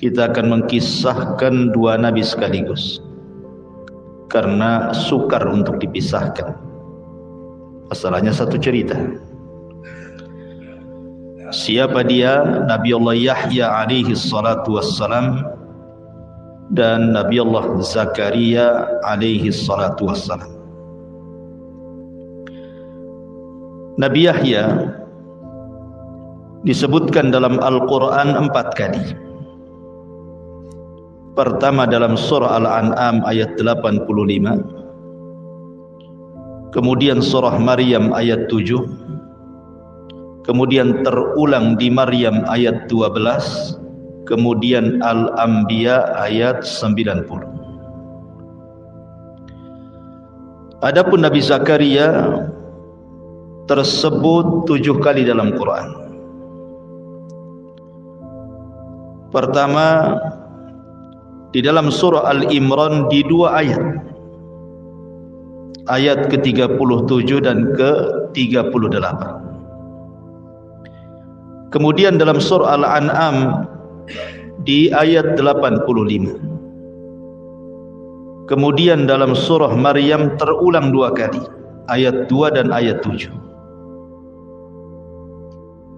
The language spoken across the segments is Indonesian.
kita akan mengkisahkan dua nabi sekaligus, karena sukar untuk dipisahkan. Masalahnya satu cerita. Siapa dia? Nabi Allah Yahya alaihi salatu wassalam dan Nabi Allah Zakaria alaihi salatu wassalam. Nabi Yahya disebutkan dalam Al-Quran 4 kali. Pertama dalam surah Al-An'am ayat 85, kemudian surah Maryam ayat 7, kemudian terulang di Maryam ayat 12, kemudian Al-Anbiya ayat 90. Adapun Nabi Zakaria tersebut 7 kali dalam Quran. Pertama di dalam surah Al-Imran di 2 ayat, ayat ke-37 dan ke-38. Kemudian dalam surah Al-An'am di ayat 85. Kemudian dalam surah Maryam terulang 2 kali, ayat 2 dan ayat 7.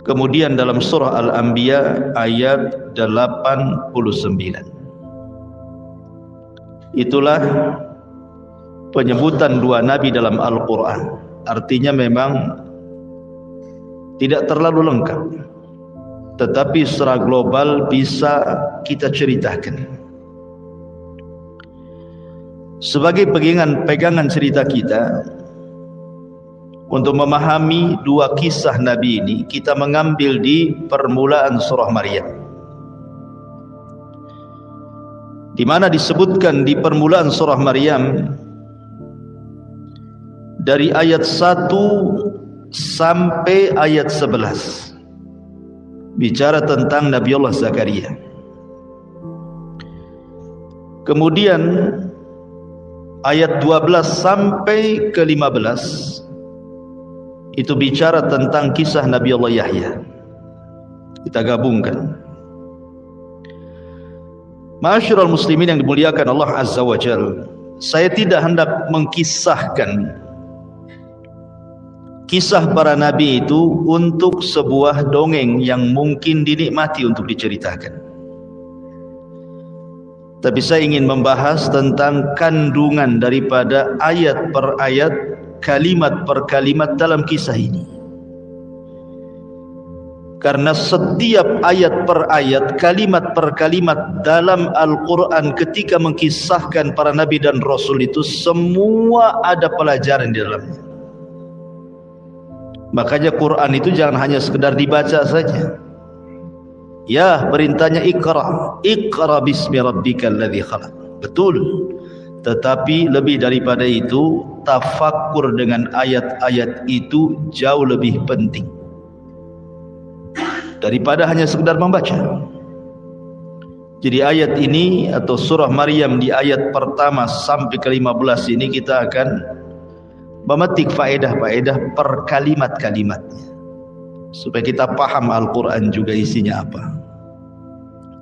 Kemudian dalam surah Al-Anbiya ayat 89. Itulah penyebutan dua nabi dalam Al-Quran. Artinya memang tidak terlalu lengkap, tetapi secara global bisa kita ceritakan. Sebagai pegangan cerita kita, untuk memahami dua kisah nabi ini, kita mengambil di permulaan surah Maryam, di mana disebutkan di permulaan surah Maryam dari ayat 1 sampai ayat 11 bicara tentang Nabi Allah Zakaria. Kemudian ayat 12 sampai ke 15 itu bicara tentang kisah Nabi Allah Yahya. Kita gabungkan. Ma'asyiral muslimin yang dimuliakan Allah Azza wa Jalla, saya tidak hendak mengkisahkan kisah para nabi itu untuk sebuah dongeng yang mungkin dinikmati untuk diceritakan. Tapi saya ingin membahas tentang kandungan daripada ayat per ayat, kalimat per kalimat dalam kisah ini. Karena setiap ayat per ayat, kalimat per kalimat dalam Al-Quran ketika mengkisahkan para nabi dan rasul itu semua ada pelajaran di dalamnya. Makanya Quran itu jangan hanya sekedar dibaca saja. Ya, perintahnya Iqra, Iqra bismi rabbikal ladzi khalaq. Betul. Tetapi lebih daripada itu, tafakkur dengan ayat-ayat itu jauh lebih penting daripada hanya sekedar membaca. Jadi ayat ini atau surah Maryam di ayat pertama sampai ke-15 ini kita akan memetik faedah-faedah per kalimat-kalimatnya, supaya kita paham Al-Quran juga isinya apa.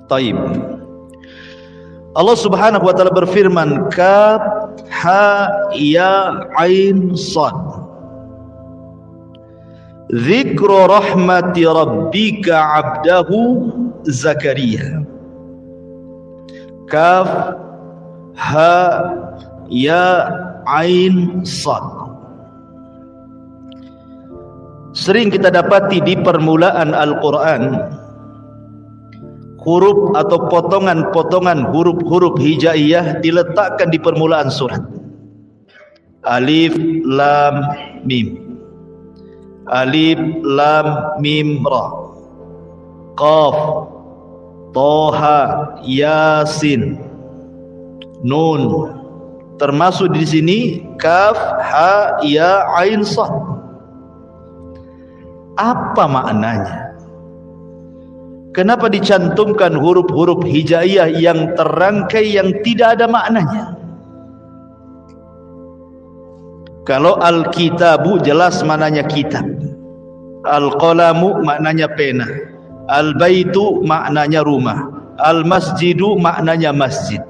Taib. Allah Subhanahu wa taala berfirman, Kaf ha ya ain sad, Dzikru rahmati rabbika abdahu Zakaria. Kaf ha ya ain sad. Sering kita dapati di permulaan Al-Quran huruf atau potongan-potongan huruf-huruf hijaiyah diletakkan di permulaan surat. Alif lam mim, Alif lam mim ra, Qaf Toha Yasin Nun. Termasuk di sini Kaf ha ya ain sad. Apa maknanya? Kenapa dicantumkan huruf-huruf hijaiyah yang terangkai yang tidak ada maknanya? Kalau al-kitabu jelas maknanya kitab, al-qalamu maknanya pena, al-baitu maknanya rumah, Al-masjidu maknanya masjid.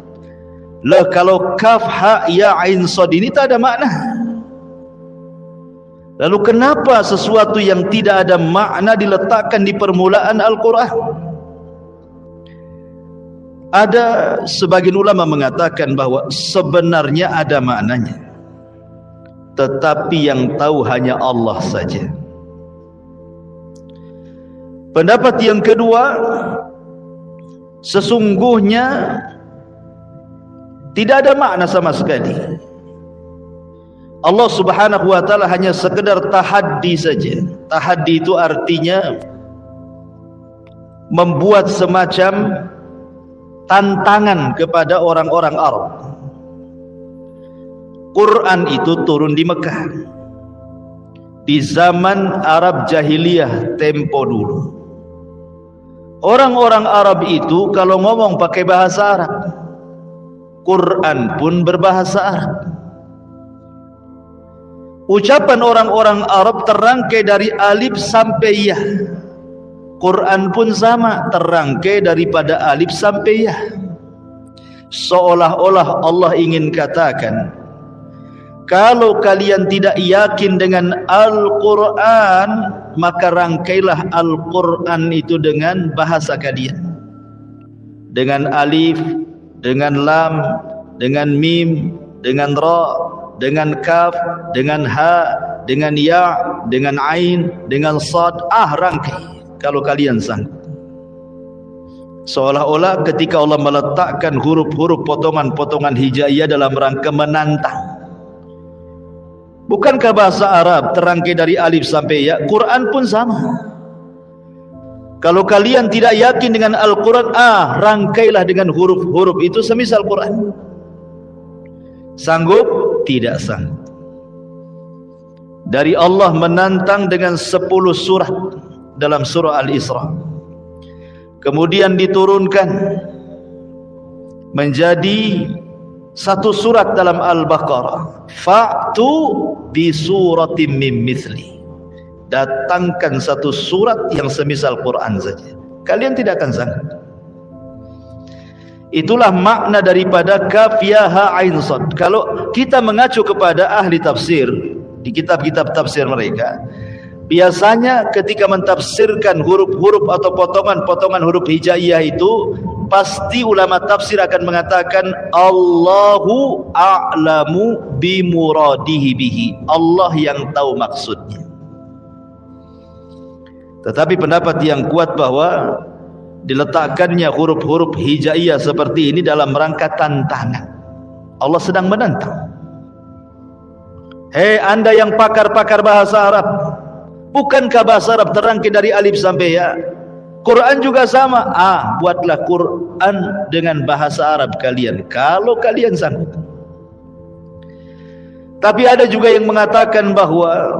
Lah kalau kaf ha ya ain sad ini tak ada makna. Lalu kenapa sesuatu yang tidak ada makna diletakkan di permulaan Al-Quran? Ada sebagian ulama mengatakan bahwa sebenarnya ada maknanya, tetapi yang tahu hanya Allah saja. Pendapat yang kedua, sesungguhnya tidak ada makna sama sekali. Allah Subhanahu wa ta'ala hanya sekedar tahaddi saja. Tahaddi itu artinya membuat semacam tantangan kepada orang-orang Arab. Quran itu turun di Mekah di zaman Arab jahiliyah tempo dulu. Orang-orang Arab itu kalau ngomong pakai bahasa Arab, Quran pun berbahasa Arab. Ucapan orang-orang Arab terangkai dari alif sampai ya. Quran pun sama, terangkai daripada alif sampai ya. Seolah-olah Allah ingin katakan, kalau kalian tidak yakin dengan Al-Quran, maka rangkailah Al-Quran itu dengan bahasa kalian, dengan alif, dengan lam, dengan mim, dengan ra, dengan kaf, dengan ha, dengan ya, dengan ain, dengan sad. Rangkai kalau kalian sanggup. Seolah-olah ketika Allah meletakkan huruf-huruf potongan-potongan hijaiyah dalam rangka menantang. Bukankah bahasa Arab terangkai dari alif sampai ya? Quran pun sama. Kalau kalian tidak yakin dengan Al-Quran, rangkailah dengan huruf-huruf itu semisal Quran. Sanggup? Tidak sanggup. Dari Allah menantang dengan 10 surat dalam surah Al-Isra. Kemudian diturunkan menjadi 1 surat dalam Al-Baqarah. Fa'tu bi suratin mim mithli. Datangkan 1 surat yang semisal Quran saja. Kalian tidak akan sanggup. Itulah makna daripada kaf ya ha ain sad. Kalau kita mengacu kepada ahli tafsir di kitab-kitab tafsir mereka, biasanya ketika mentafsirkan huruf-huruf atau potongan-potongan huruf hijaiyah itu, pasti ulama tafsir akan mengatakan Allahu a'lamu bimuradihi bihi. Allah yang tahu maksudnya. Tetapi pendapat yang kuat bahwa diletakkannya huruf-huruf hijaiyah seperti ini dalam rangka tantangan. Allah sedang menantang. Hei anda yang pakar-pakar bahasa Arab, bukankah bahasa Arab terangkai dari alif sampai ya? Quran juga sama. Buatlah Quran dengan bahasa Arab kalian, kalau kalian sanggup. Tapi ada juga yang mengatakan bahwa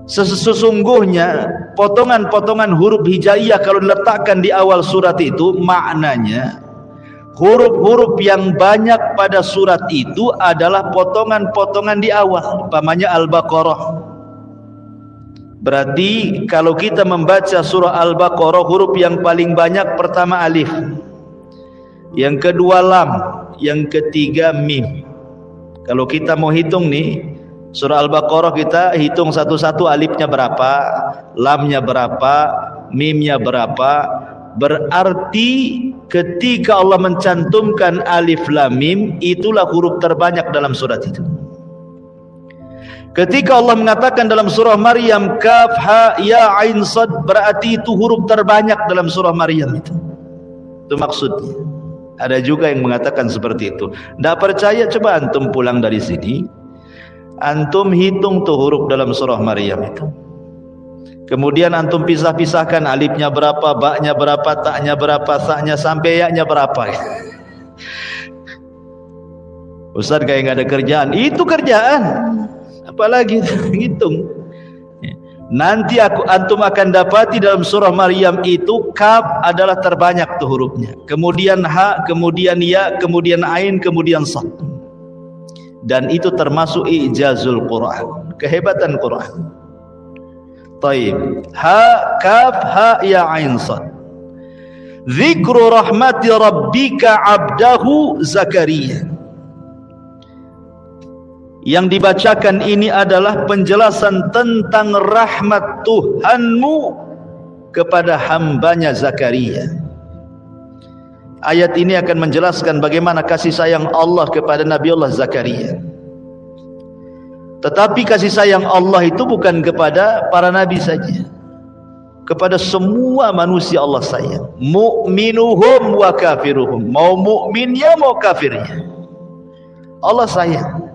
sesungguhnya potongan-potongan huruf hijaiyah kalau diletakkan di awal surat itu, maknanya huruf-huruf yang banyak pada surat itu adalah potongan-potongan di awal. Umpamanya Al-Baqarah. Berarti kalau kita membaca surah Al-Baqarah, huruf yang paling banyak pertama alif, yang kedua lam, yang ketiga mim. Kalau kita mau hitung nih, surah Al-Baqarah kita hitung satu-satu, alifnya berapa, lamnya berapa, mimnya berapa. Berarti ketika Allah mencantumkan alif lam mim, itulah huruf terbanyak dalam surat itu. Ketika Allah mengatakan dalam surah Maryam kaf ha ya ain sad, berarti itu huruf terbanyak dalam surah Maryam itu. Itu maksudnya. Ada juga yang mengatakan seperti itu. Tidak percaya, coba antum pulang dari sini, antum hitung tuh huruf dalam surah Maryam itu. Kemudian antum pisah-pisahkan alifnya berapa, baknya berapa, taknya berapa, saknya sampai yaknya berapa. Ustaz kayak nggak ada kerjaan. Itu kerjaan. Apalagi hitung. Nanti antum akan dapati dalam surah Maryam itu kaf adalah terbanyak tuh hurufnya. Kemudian ha, kemudian ya, kemudian ain, kemudian sad. Dan itu termasuk ijazul Quran, kehebatan Quran. Taib, ha kaf ha ya ain sad. Dzikru rahmati rabbika 'abdahu Zakaria. Yang dibacakan ini adalah penjelasan tentang rahmat Tuhanmu kepada hambanya Zakaria. Ayat ini akan menjelaskan bagaimana kasih sayang Allah kepada Nabiullah Zakaria. Tetapi kasih sayang Allah itu bukan kepada para nabi saja, kepada semua manusia Allah sayang. Mu'minuhum wa kafiruhum, mau mukminnya mau kafirnya Allah sayang.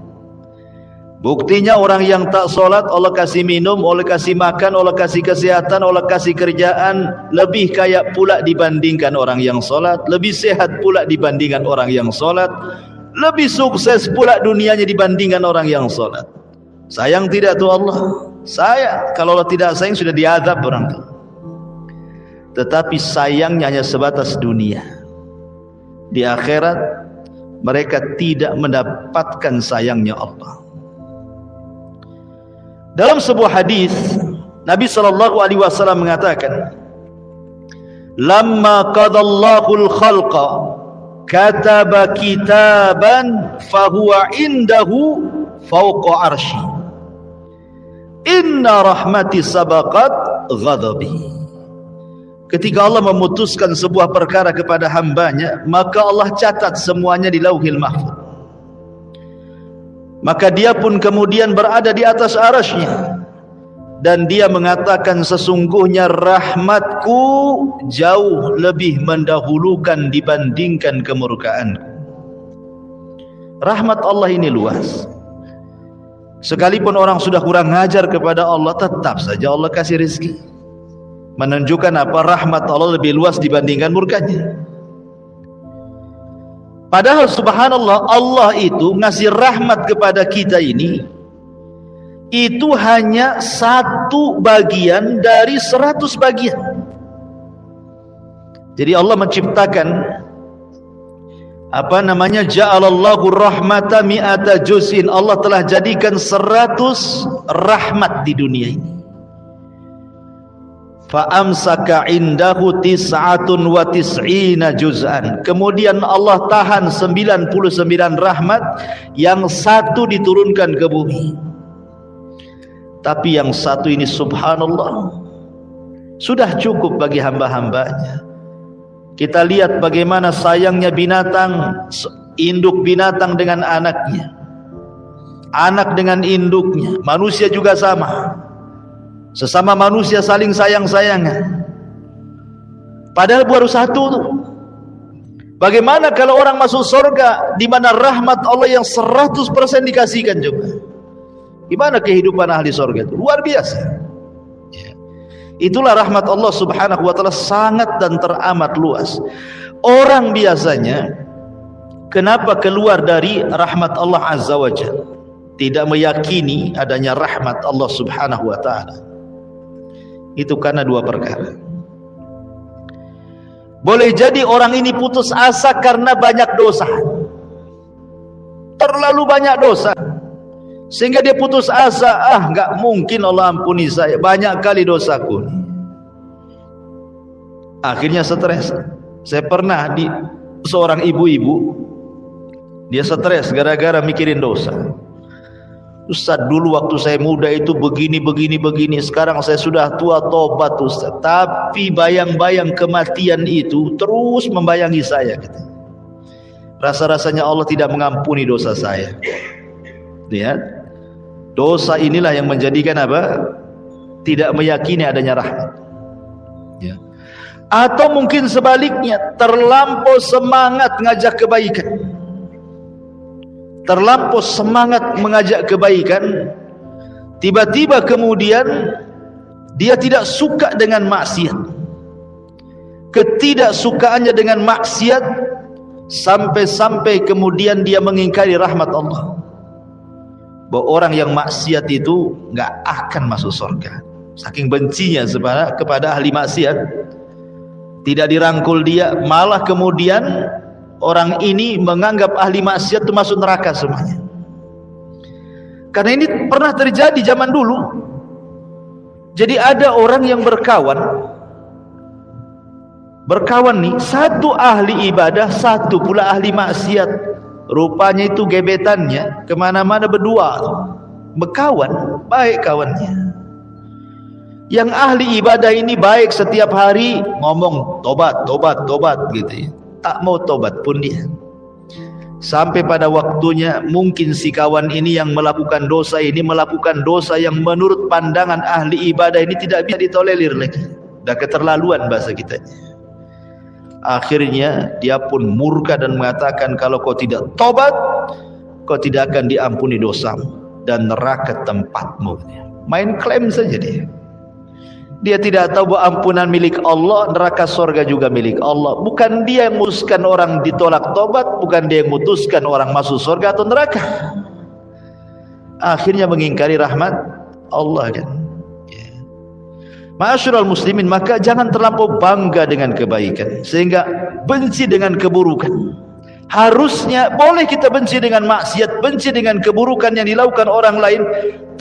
Buktinya orang yang tak solat Allah kasih minum, Allah kasih makan, Allah kasih kesehatan, Allah kasih kerjaan, lebih kaya pula dibandingkan orang yang solat, lebih sehat pula dibandingkan orang yang solat, lebih sukses pula dunianya dibandingkan orang yang solat. Sayang tidak tuh Allah? Sayang. Kalau Allah tidak sayang sudah diazab orang itu. Tetapi sayangnya hanya sebatas dunia. Di akhirat mereka tidak mendapatkan sayangnya Allah. Dalam sebuah hadis Nabi SAW mengatakan, "Lamma qadallahu al-khalqa kataba kitaban fahuwa indahu fawqa arsy. Inna rahmati sabaqat ghadabi." Ketika Allah memutuskan sebuah perkara kepada hambanya, maka Allah catat semuanya di Lauhil Mahfuz. Maka dia pun kemudian berada di atas arasy-Nya, dan dia mengatakan, sesungguhnya rahmatku jauh lebih mendahulukan dibandingkan kemurkaanku. Rahmat Allah ini luas. Sekalipun orang sudah kurang ngajar kepada Allah, tetap saja Allah kasih rezeki. Menunjukkan apa? Rahmat Allah lebih luas dibandingkan murkanya. Padahal subhanallah, Allah itu ngasih rahmat kepada kita ini, itu hanya 1 bagian dari 100 bagian. Jadi Allah menciptakan ja'alallahu rahmata mi'ata juz'in. Allah telah jadikan 100 rahmat di dunia ini. Fa'amsaka indahu 99 juz'an. Kemudian Allah tahan 99 rahmat, yang 1 diturunkan ke bumi. Tapi yang 1 ini subhanallah sudah cukup bagi hamba-hambanya. Kita lihat bagaimana sayangnya binatang, induk binatang dengan anaknya, anak dengan induknya. Manusia juga sama. Sesama manusia saling sayang-sayangan. Padahal baru 1 tuh. Bagaimana kalau orang masuk surga di mana rahmat Allah yang 100% dikasihkan juga? Gimana kehidupan ahli surga itu? Luar biasa. Ya. Itulah rahmat Allah subhanahu wa ta'ala, sangat dan teramat luas. Orang biasanya kenapa keluar dari rahmat Allah azza wa jalla? Tidak meyakini adanya rahmat Allah subhanahu wa ta'ala. Itu karena 2 perkara. Boleh jadi orang ini putus asa karena banyak dosa, terlalu banyak dosa, sehingga dia putus asa. Nggak mungkin Allah ampuni saya, banyak kali dosaku. Akhirnya stres. Saya pernah di seorang ibu-ibu, dia stres gara-gara mikirin dosa. Ustaz, dulu waktu saya muda itu begini. Sekarang saya sudah tua, tobat Ustaz. Tapi bayang-bayang kematian itu terus membayangi saya. Rasa-rasanya Allah tidak mengampuni dosa saya. Lihat, dosa inilah yang menjadikan apa? Tidak meyakini adanya rahmat. Ya. Atau mungkin sebaliknya, terlampau semangat ngajak kebaikan, terlampau semangat mengajak kebaikan, tiba-tiba kemudian dia tidak suka dengan maksiat. Ketidaksukaannya dengan maksiat sampai-sampai kemudian dia mengingkari rahmat Allah. Bahwa orang yang maksiat itu nggak akan masuk surga. Saking bencinya kepada ahli maksiat, tidak dirangkul dia, malah kemudian orang ini menganggap ahli maksiat itu masuk neraka semuanya. Karena ini pernah terjadi zaman dulu. Jadi ada orang yang berkawan berkawan nih, satu ahli ibadah, satu pula ahli maksiat. Rupanya itu gebetannya kemana-mana berdua, berkawan, baik kawannya. Yang ahli ibadah ini baik, setiap hari ngomong tobat, tobat, tobat gitu ya. Tak mau tobat pun dia. Sampai pada waktunya mungkin si kawan ini yang melakukan dosa ini melakukan dosa yang menurut pandangan ahli ibadah ini tidak bisa ditolerir lagi. Dah keterlaluan bahasa kita. Akhirnya dia pun murka dan mengatakan, kalau kau tidak tobat, kau tidak akan diampuni dosamu dan neraka tempatmu. Main klaim saja dia. Dia tidak tahu bahwa ampunan milik Allah, neraka surga juga milik Allah. Bukan dia yang memutuskan orang ditolak tobat, bukan dia yang memutuskan orang masuk surga atau neraka. Akhirnya mengingkari rahmat Allah kan. Ma'asyiral muslimin, maka jangan terlampau bangga dengan kebaikan sehingga benci dengan keburukan. Harusnya boleh kita benci dengan maksiat, benci dengan keburukan yang dilakukan orang lain,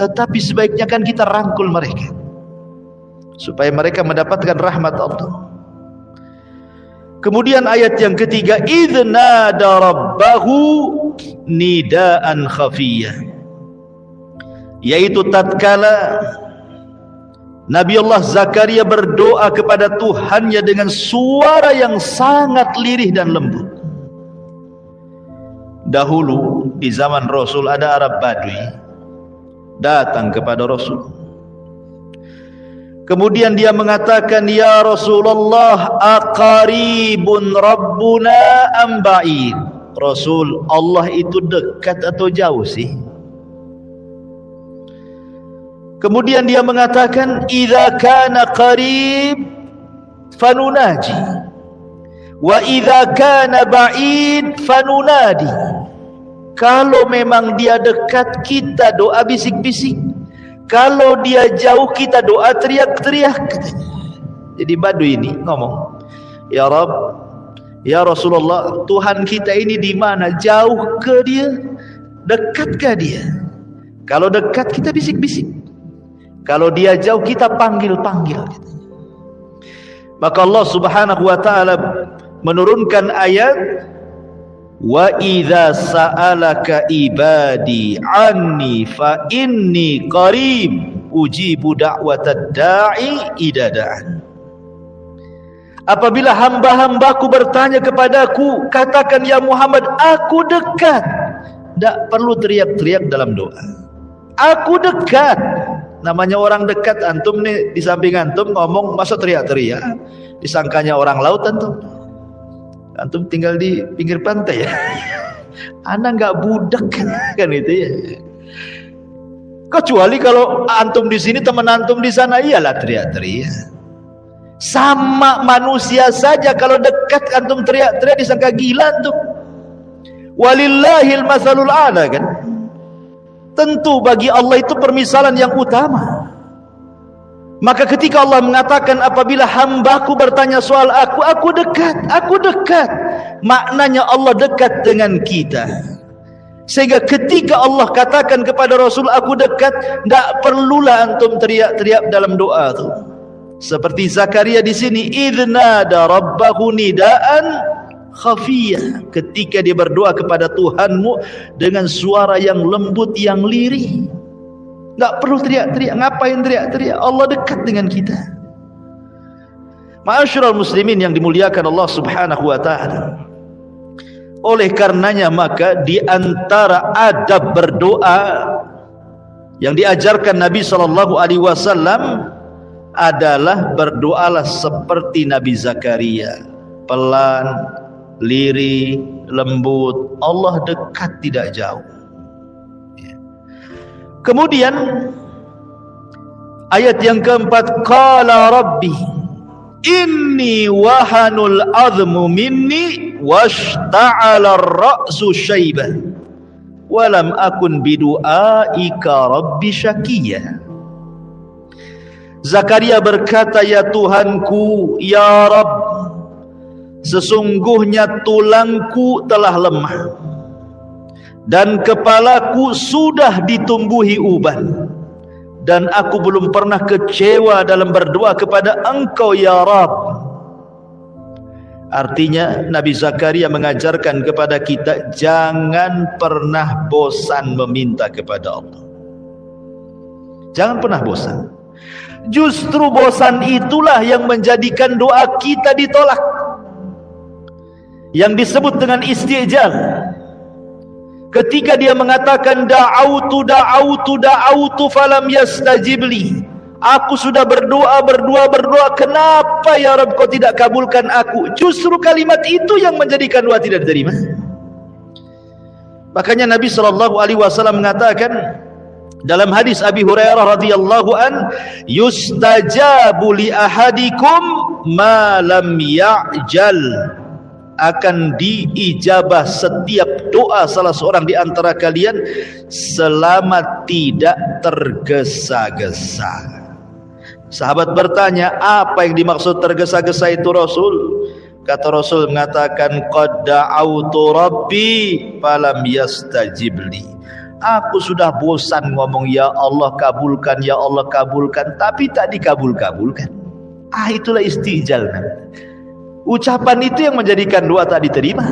tetapi sebaiknya kan kita rangkul mereka supaya mereka mendapatkan rahmat Allah. Kemudian ayat yang ketiga, idznada rabbahu nidaan khafiyah, yaitu tatkala Nabi Allah Zakaria berdoa kepada Tuhannya dengan suara yang sangat lirih dan lembut. Dahulu di zaman Rasul ada Arab Badui datang kepada Rasul. Kemudian dia mengatakan, ya Rasulullah, aqaribun rabbuna am ba'id? Rasul, Allah itu dekat atau jauh sih? Kemudian dia mengatakan, idza kana qarib fanunaji wa idza kana ba'id fanunadi. Kalau memang dia dekat, kita doa bisik-bisik. Kalau dia jauh, kita doa teriak-teriak. Jadi Badui ini ngomong, ya Rabb, ya Rasulullah, Tuhan kita ini di mana? Jauh ke dia? Dekat ke dia? Kalau dekat kita bisik-bisik, kalau dia jauh kita panggil-panggil. Maka Allah Subhanahu wa taala menurunkan ayat, wa idza sa'alaka ibadi anni fa inni qarib ujibu da'watad da'i idza da'an. Apabila hamba-hambaku bertanya kepadaku, katakan ya Muhammad, aku dekat. Tak perlu teriak-teriak dalam doa. Aku dekat. Namanya orang dekat, antum nih di samping antum ngomong masa teriak-teriak, disangkanya orang laut antum. Antum tinggal di pinggir pantai ya. Anak nggak budak kan itu ya. Kecuali kalau antum di sini, teman antum di sana, iyalah teriak-teriak. Sama manusia saja, kalau dekat antum teriak-teriak disangka gila antum. Walillahil masalul a'la kan. Tentu bagi Allah itu permisalan yang utama. Maka ketika Allah mengatakan, apabila hambaku bertanya soal aku dekat, aku dekat. Maknanya Allah dekat dengan kita. Sehingga ketika Allah katakan kepada Rasul, aku dekat, tidak perlulah antum teriak-teriak dalam doa itu. Seperti Zakaria di sini, idznada rabbahu nidaan khafiyah, ketika dia berdoa kepada Tuhanmu dengan suara yang lembut, yang lirih. Tak perlu teriak-teriak. Ngapain teriak-teriak? Allah dekat dengan kita. Ma'asyiral muslimin yang dimuliakan Allah Subhanahu wa taala. Oleh karenanya maka di antara adab berdoa yang diajarkan Nabi sallallahu alaihi wasallam adalah berdoalah seperti Nabi Zakaria, pelan, lirih, lembut. Allah dekat, tidak jauh. Kemudian ayat yang keempat, qala rabbi inni wahanul azmu minni washta'ala ar-ra'su syaiban wa lam akun bidu'aika rabbi syaqiyya. Zakaria berkata, ya Tuhanku, ya Rabb, sesungguhnya tulangku telah lemah dan kepalaku sudah ditumbuhi uban, dan aku belum pernah kecewa dalam berdoa kepada Engkau ya Rabb. Artinya Nabi Zakaria mengajarkan kepada kita jangan pernah bosan meminta kepada Allah. Jangan pernah bosan. Justru bosan itulah yang menjadikan doa kita ditolak, yang disebut dengan istijal. Ketika dia mengatakan da'autu falam yastajibli, aku sudah berdoa, kenapa ya Rabb kau tidak kabulkan aku? Justru kalimat itu yang menjadikan doa tidak diterima. Makanya Nabi SAW mengatakan dalam hadis Abi Hurairah radhiyallahu an, yustajabu li ahadikum ma lam ya'jal, akan diijabah setiap doa salah seorang di antara kalian selama tidak tergesa-gesa. Sahabat bertanya, apa yang dimaksud tergesa-gesa itu Rasul? Kata Rasul mengatakan, qad da'autu rabbi falam yastajibli. Aku sudah bosan ngomong ya Allah kabulkan, ya Allah kabulkan, tapi tak dikabul-kabulkan. Itulah istijal. Ucapan itu yang menjadikan doa tak diterima.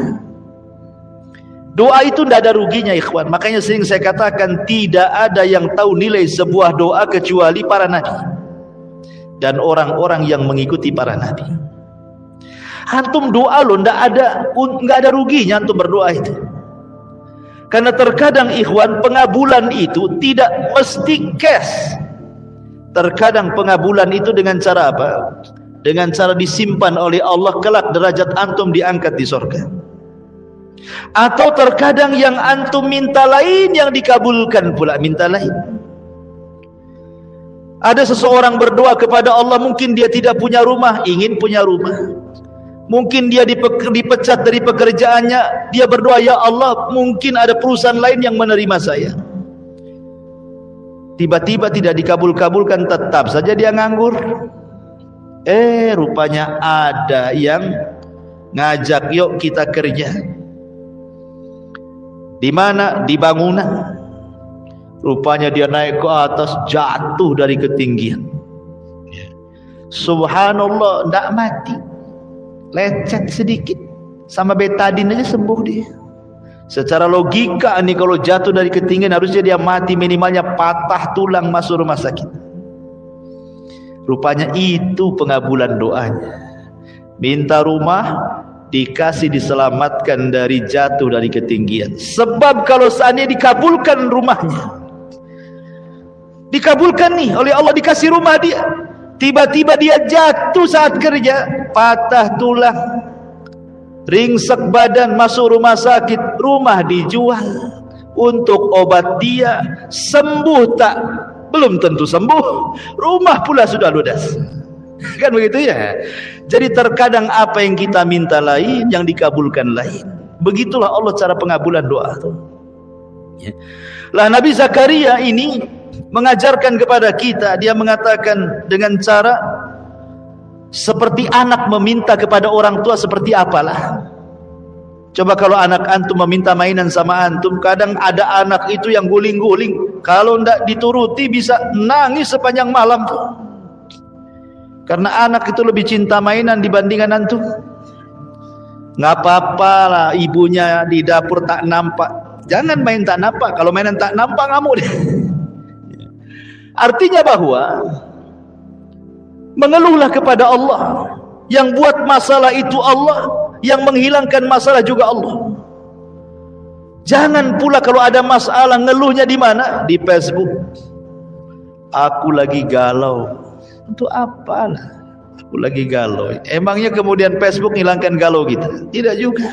Doa itu tidak ada ruginya ikhwan. Makanya sering saya katakan tidak ada yang tahu nilai sebuah doa kecuali para nabi dan orang-orang yang mengikuti para nabi. Antum doa loh, nggak ada ruginya antum berdoa itu. Karena terkadang ikhwan pengabulan itu tidak mesti cash. Terkadang pengabulan itu dengan cara apa? Dengan cara disimpan oleh Allah, kelak derajat antum diangkat di surga. Atau terkadang yang antum minta lain yang dikabulkan pula minta lain. Ada seseorang berdoa kepada Allah, mungkin dia tidak punya rumah, ingin punya rumah. Mungkin dia dipecat dari pekerjaannya, dia berdoa, ya Allah mungkin ada perusahaan lain yang menerima saya. Tiba-tiba tidak dikabul-kabulkan, tetap saja dia nganggur. Rupanya ada yang ngajak, yuk kita kerja. Di mana? Di bangunan. Rupanya dia naik ke atas, jatuh dari ketinggian. Subhanallah, tidak mati, lecet sedikit, sama betadin aja sembuh dia. Secara logika nih, kalau jatuh dari ketinggian harusnya dia mati, minimalnya patah tulang, masuk rumah sakit. Rupanya itu pengabulan doanya. Minta rumah, dikasih diselamatkan dari jatuh dari ketinggian. Sebab kalau seandainya dikabulkan rumahnya, dikabulkan nih oleh Allah, dikasih rumah dia, tiba-tiba dia jatuh saat kerja, patah tulang, ringsek badan, masuk rumah sakit, rumah dijual untuk obat dia. Sembuh tak? Belum tentu sembuh, rumah pula sudah ludas. Kan begitu ya. Jadi terkadang apa yang kita minta lain, yang dikabulkan lain. Begitulah Allah cara pengabulan doa tuh. Lah Nabi Zakaria ini mengajarkan kepada kita, dia mengatakan dengan cara seperti anak meminta kepada orang tua, seperti apalah. Coba kalau anak antum meminta mainan sama antum, kadang ada anak itu yang guling-guling, kalau tidak dituruti bisa nangis sepanjang malam tuh. Karena anak itu lebih cinta mainan dibandingkan antum. Nggak apa-apa lah ibunya di dapur tak nampak, jangan main tak nampak. Kalau mainan tak nampak ngamuk deh. Artinya bahwa mengeluhlah kepada Allah. Yang buat masalah itu Allah, yang menghilangkan masalah juga Allah. Jangan pula kalau ada masalah ngeluhnya di mana? Di Facebook. Aku lagi galau. Untuk apalah? Aku lagi galau. Emangnya kemudian Facebook hilangkan galau kita? Tidak juga.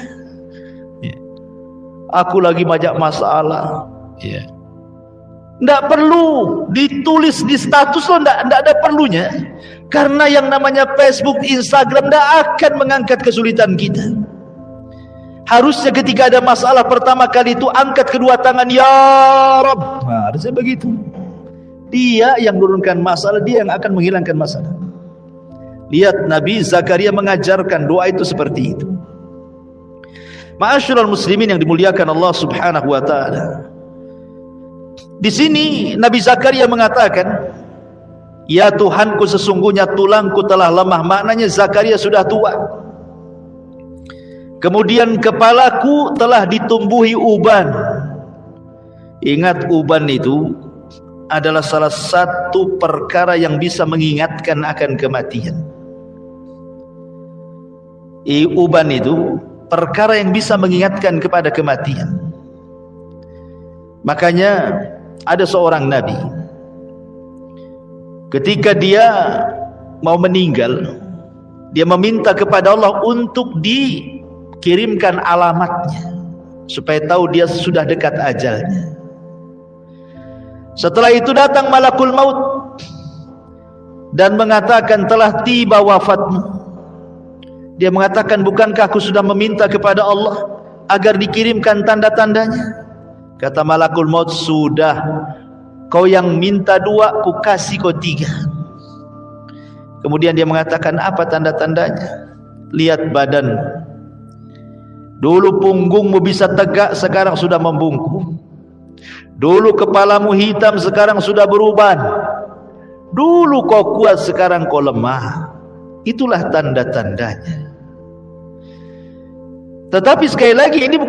Aku lagi banyak masalah. Tidak perlu ditulis di status lo, tidak ada perlunya. Karena yang namanya Facebook, Instagram tidak akan mengangkat kesulitan kita. Harusnya ketika ada masalah pertama kali itu angkat kedua tangan, ya Rabb. Nah, harusnya begitu. Dia yang menurunkan masalah, dia yang akan menghilangkan masalah. Lihat Nabi Zakaria mengajarkan doa itu seperti itu. Ma'asyiral muslimin yang dimuliakan Allah Subhanahu wa taala. Di sini Nabi Zakaria mengatakan, ya Tuhanku, sesungguhnya tulangku telah lemah. Maknanya Zakaria sudah tua. Kemudian kepalaku telah ditumbuhi uban. Ingat, uban itu adalah salah satu perkara yang bisa mengingatkan akan kematian. Uban itu perkara yang bisa mengingatkan kepada kematian. Makanya ada seorang nabi, ketika dia mau meninggal, dia meminta kepada Allah untuk dikirimkan alamatnya supaya tahu dia sudah dekat ajalnya. Setelah itu datang malakul maut dan mengatakan, telah tiba wafatmu. Dia mengatakan, bukankah aku sudah meminta kepada Allah agar dikirimkan tanda-tandanya? Kata malakul maut, sudah, kau yang minta 2, ku kasih kau 3. Kemudian dia mengatakan, apa tanda-tandanya? Lihat badan. Dulu punggungmu bisa tegak, sekarang sudah membungkuk. Dulu kepalamu hitam, sekarang sudah beruban. Dulu kau kuat, sekarang kau lemah. Itulah tanda-tandanya. Tetapi sekali lagi, ini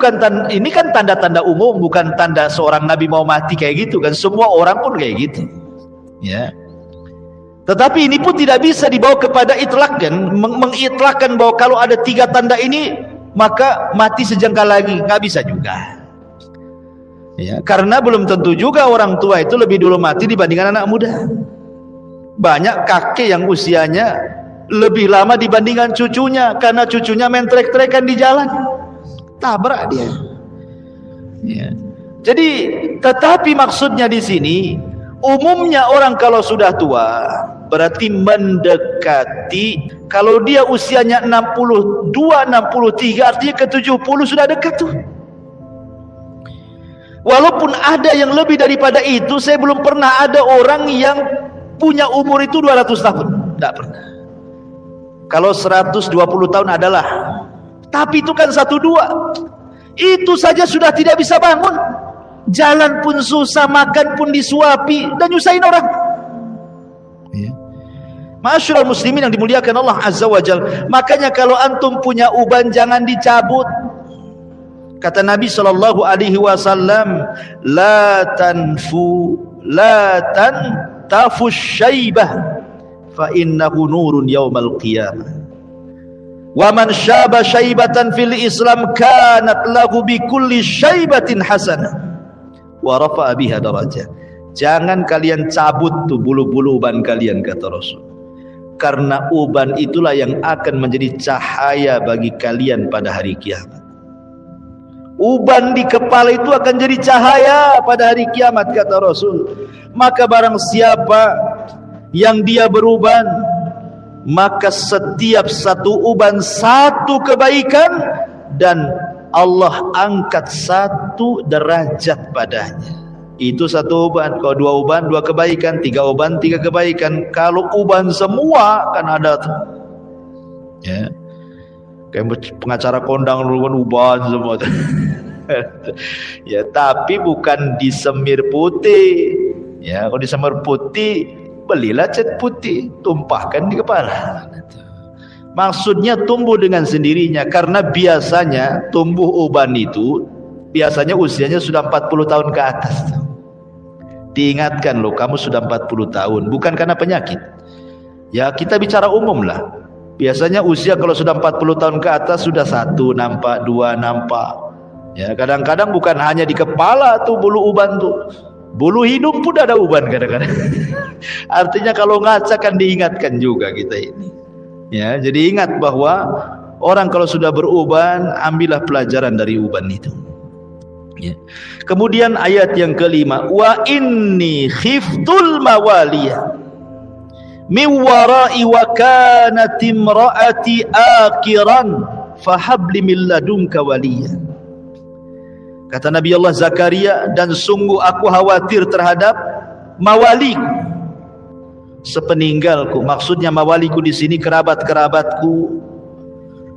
kan tanda-tanda umum, bukan tanda seorang nabi mau mati kayak gitu kan. Semua orang pun kayak gitu, ya. Tetapi ini pun tidak bisa dibawa kepada itlak kan, mengitlakkan bahwa kalau ada 3 tanda ini maka mati sejengkal lagi, nggak bisa juga. Ya, karena belum tentu juga orang tua itu lebih dulu mati dibandingkan anak muda. Banyak kakek yang usianya lebih lama dibandingkan cucunya, karena cucunya main trek-trekan di jalan, tabrak dia. Ya. Jadi, tetapi maksudnya di sini, umumnya orang kalau sudah tua, berarti mendekati, kalau dia usianya 62, 63, artinya ke 70 sudah dekat tuh. Walaupun ada yang lebih daripada itu, saya belum pernah ada orang yang punya umur itu 200 tahun, tidak pernah. Kalau 120 tahun adalah, tapi itu kan 1-2, itu saja sudah tidak bisa bangun, jalan pun susah, makan pun disuapi dan nyusahin orang. Ya. Ma'asyiral muslimin yang dimuliakan Allah Azza wa Jalla, makanya kalau antum punya uban jangan dicabut. Kata Nabi SAW, la tantafu syaibah fa innahu nurun yaumal qiyamah. Wa man syaba syaibatan fil Islam kanat lahu bi kulli syaibatin hasanah wa rafa'a biha darajah. Jangan kalian cabut tuh bulu-bulu uban kalian, kata Rasul. Karena uban itulah yang akan menjadi cahaya bagi kalian pada hari kiamat. Uban di kepala itu akan jadi cahaya pada hari kiamat, kata Rasul. Maka barang siapa yang dia beruban, maka setiap satu uban 1 kebaikan, dan Allah angkat 1 derajat padanya. Itu 1 uban. Kalau 2 uban 2 kebaikan, 3 uban 3 kebaikan. Kalau uban semua kan ada tuh, ya, kayak pengacara kondang dulu kan uban semua tuh. Ya, tapi bukan disemir putih. Ya, kalau disemir putih, belilah cat putih, tumpahkan di kepala. Maksudnya tumbuh dengan sendirinya, karena biasanya tumbuh uban itu biasanya usianya sudah 40 tahun ke atas. Diingatkan loh, kamu sudah 40 tahun, bukan karena penyakit. Ya, kita bicara umum lah. Biasanya usia kalau sudah 40 tahun ke atas sudah 1 nampak, 2 nampak. Ya, kadang-kadang bukan hanya di kepala tuh bulu uban tuh, bulu hidung pun ada uban kadang-kadang. Artinya kalau ngaca kan diingatkan juga kita ini. Ya, jadi ingat bahwa orang kalau sudah beruban, ambillah pelajaran dari uban itu. Ya. Kemudian ayat yang kelima, wa inni khiftul mawaliya min wara'i wa kanat imra'ati akiran fahabli min ladunka waliya. Kata Nabi Allah Zakaria, dan sungguh aku khawatir terhadap mawaliku sepeninggalku. Maksudnya mawaliku di sini kerabat-kerabatku.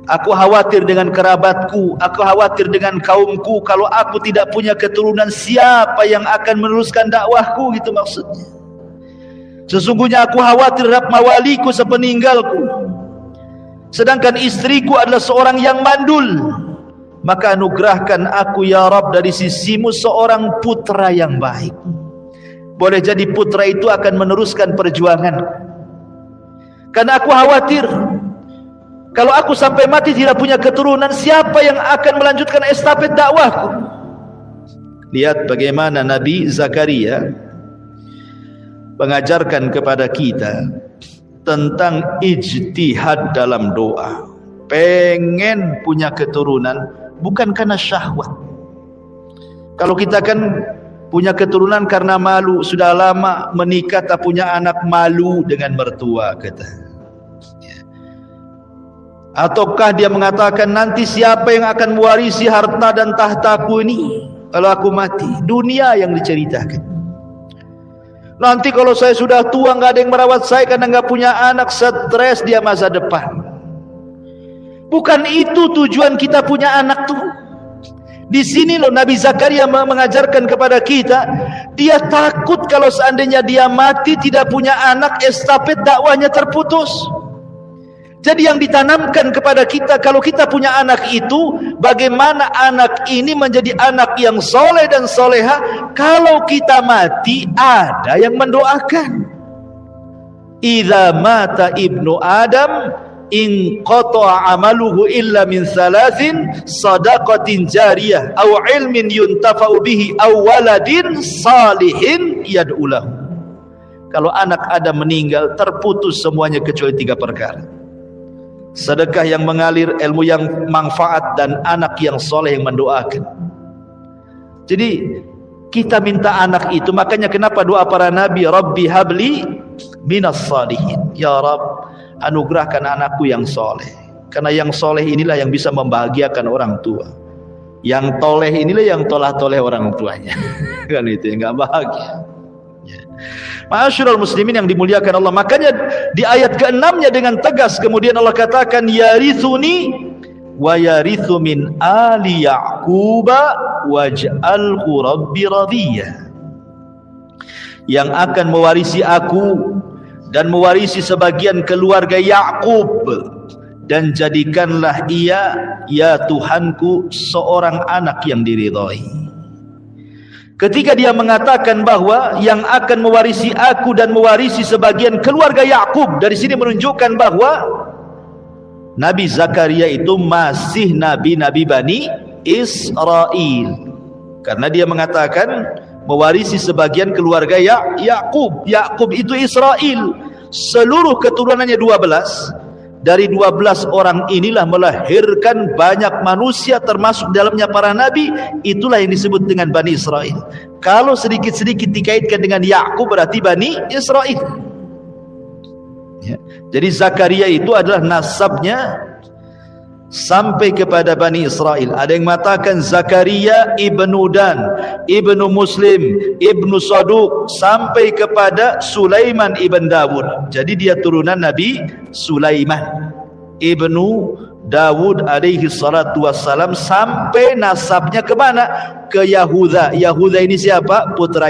Aku khawatir dengan kerabatku, aku khawatir dengan kaumku. Kalau aku tidak punya keturunan, siapa yang akan meneruskan dakwahku, gitu maksudnya. Sesungguhnya aku khawatir terhadap mawaliku sepeninggalku. sedangkan istriku adalah seorang yang mandul, maka anugerahkan aku ya Rabb dari sisimu seorang putra yang baik. Boleh jadi putra itu akan meneruskan perjuangan, karena aku khawatir kalau aku sampai mati tidak punya keturunan, siapa yang akan melanjutkan estafet dakwahku? Lihat bagaimana Nabi Zakaria mengajarkan kepada kita tentang ijtihad dalam doa. Pengen punya keturunan bukan karena syahwat. Kalau kita kan punya keturunan karena malu, sudah lama menikah tak punya anak, malu dengan mertua kita. Ataukah dia mengatakan nanti siapa yang akan mewarisi harta dan tahtaku ini kalau aku mati? Dunia yang diceritakan. Nanti kalau saya sudah tua nggak ada yang merawat saya karena nggak punya anak, stres dia masa depan. Bukan itu tujuan kita punya anak tuh. Di sini loh Nabi Zakaria mengajarkan kepada kita, dia takut kalau seandainya dia mati tidak punya anak, estafet dakwahnya terputus. Jadi yang ditanamkan kepada kita, kalau kita punya anak itu, bagaimana anak ini menjadi anak yang soleh dan soleha. Kalau kita mati, ada yang mendoakan. Idza mata ibnu Adam in qata'a amaluhu illa min thalathin, sadaqatin jariyah aw ilmin yuntafa'u bihi aw waladin salihin yad'u lahu. Kalau anak Adam meninggal, terputus semuanya kecuali 3 perkara: sedekah yang mengalir, ilmu yang manfaat, dan anak yang soleh yang mendoakan. Jadi kita minta anak itu, makanya kenapa doa para nabi, Rabbi habli minas salihin, ya Rabb anugerahkan anakku yang soleh. Karena yang soleh inilah yang bisa membahagiakan orang tua. Yang toleh inilah yang tolah-toleh orang tuanya. Kan itu yang gak bahagia. Ma'asyiral muslimin yang dimuliakan Allah, makanya di ayat ke-6-nya dengan tegas kemudian Allah katakan yarithuni wa yarithu min ali yaquba waj'alhu rabbi radiyah. Yang akan mewarisi aku dan mewarisi sebagian keluarga Yakub, dan jadikanlah ia ya Tuhanku seorang anak yang diridhai. Ketika dia mengatakan bahwa yang akan mewarisi aku dan mewarisi sebagian keluarga Yakub, dari sini menunjukkan bahwa Nabi Zakaria itu masih nabi-nabi Bani Israel, karena dia mengatakan mewarisi sebagian keluarga Yakub. Yakub itu Israel, seluruh keturunannya 12. Dari 12 orang inilah melahirkan banyak manusia, termasuk dalamnya para nabi. Itulah yang disebut dengan Bani Israel. Kalau sedikit-sedikit dikaitkan dengan Yakub berarti Bani Israel. Ya. Jadi Zakaria itu adalah nasabnya sampai kepada Bani Israel. Ada yang mengatakan Zakaria ibnu Dan, ibnu Muslim, ibnu Saduq, sampai kepada Sulaiman ibn Dawud. Jadi dia turunan Nabi Sulaiman ibnu Dawud alaihi salatu wassalam, sampai nasabnya ke mana? Ke Yahuda. Yahuda ini siapa? Putra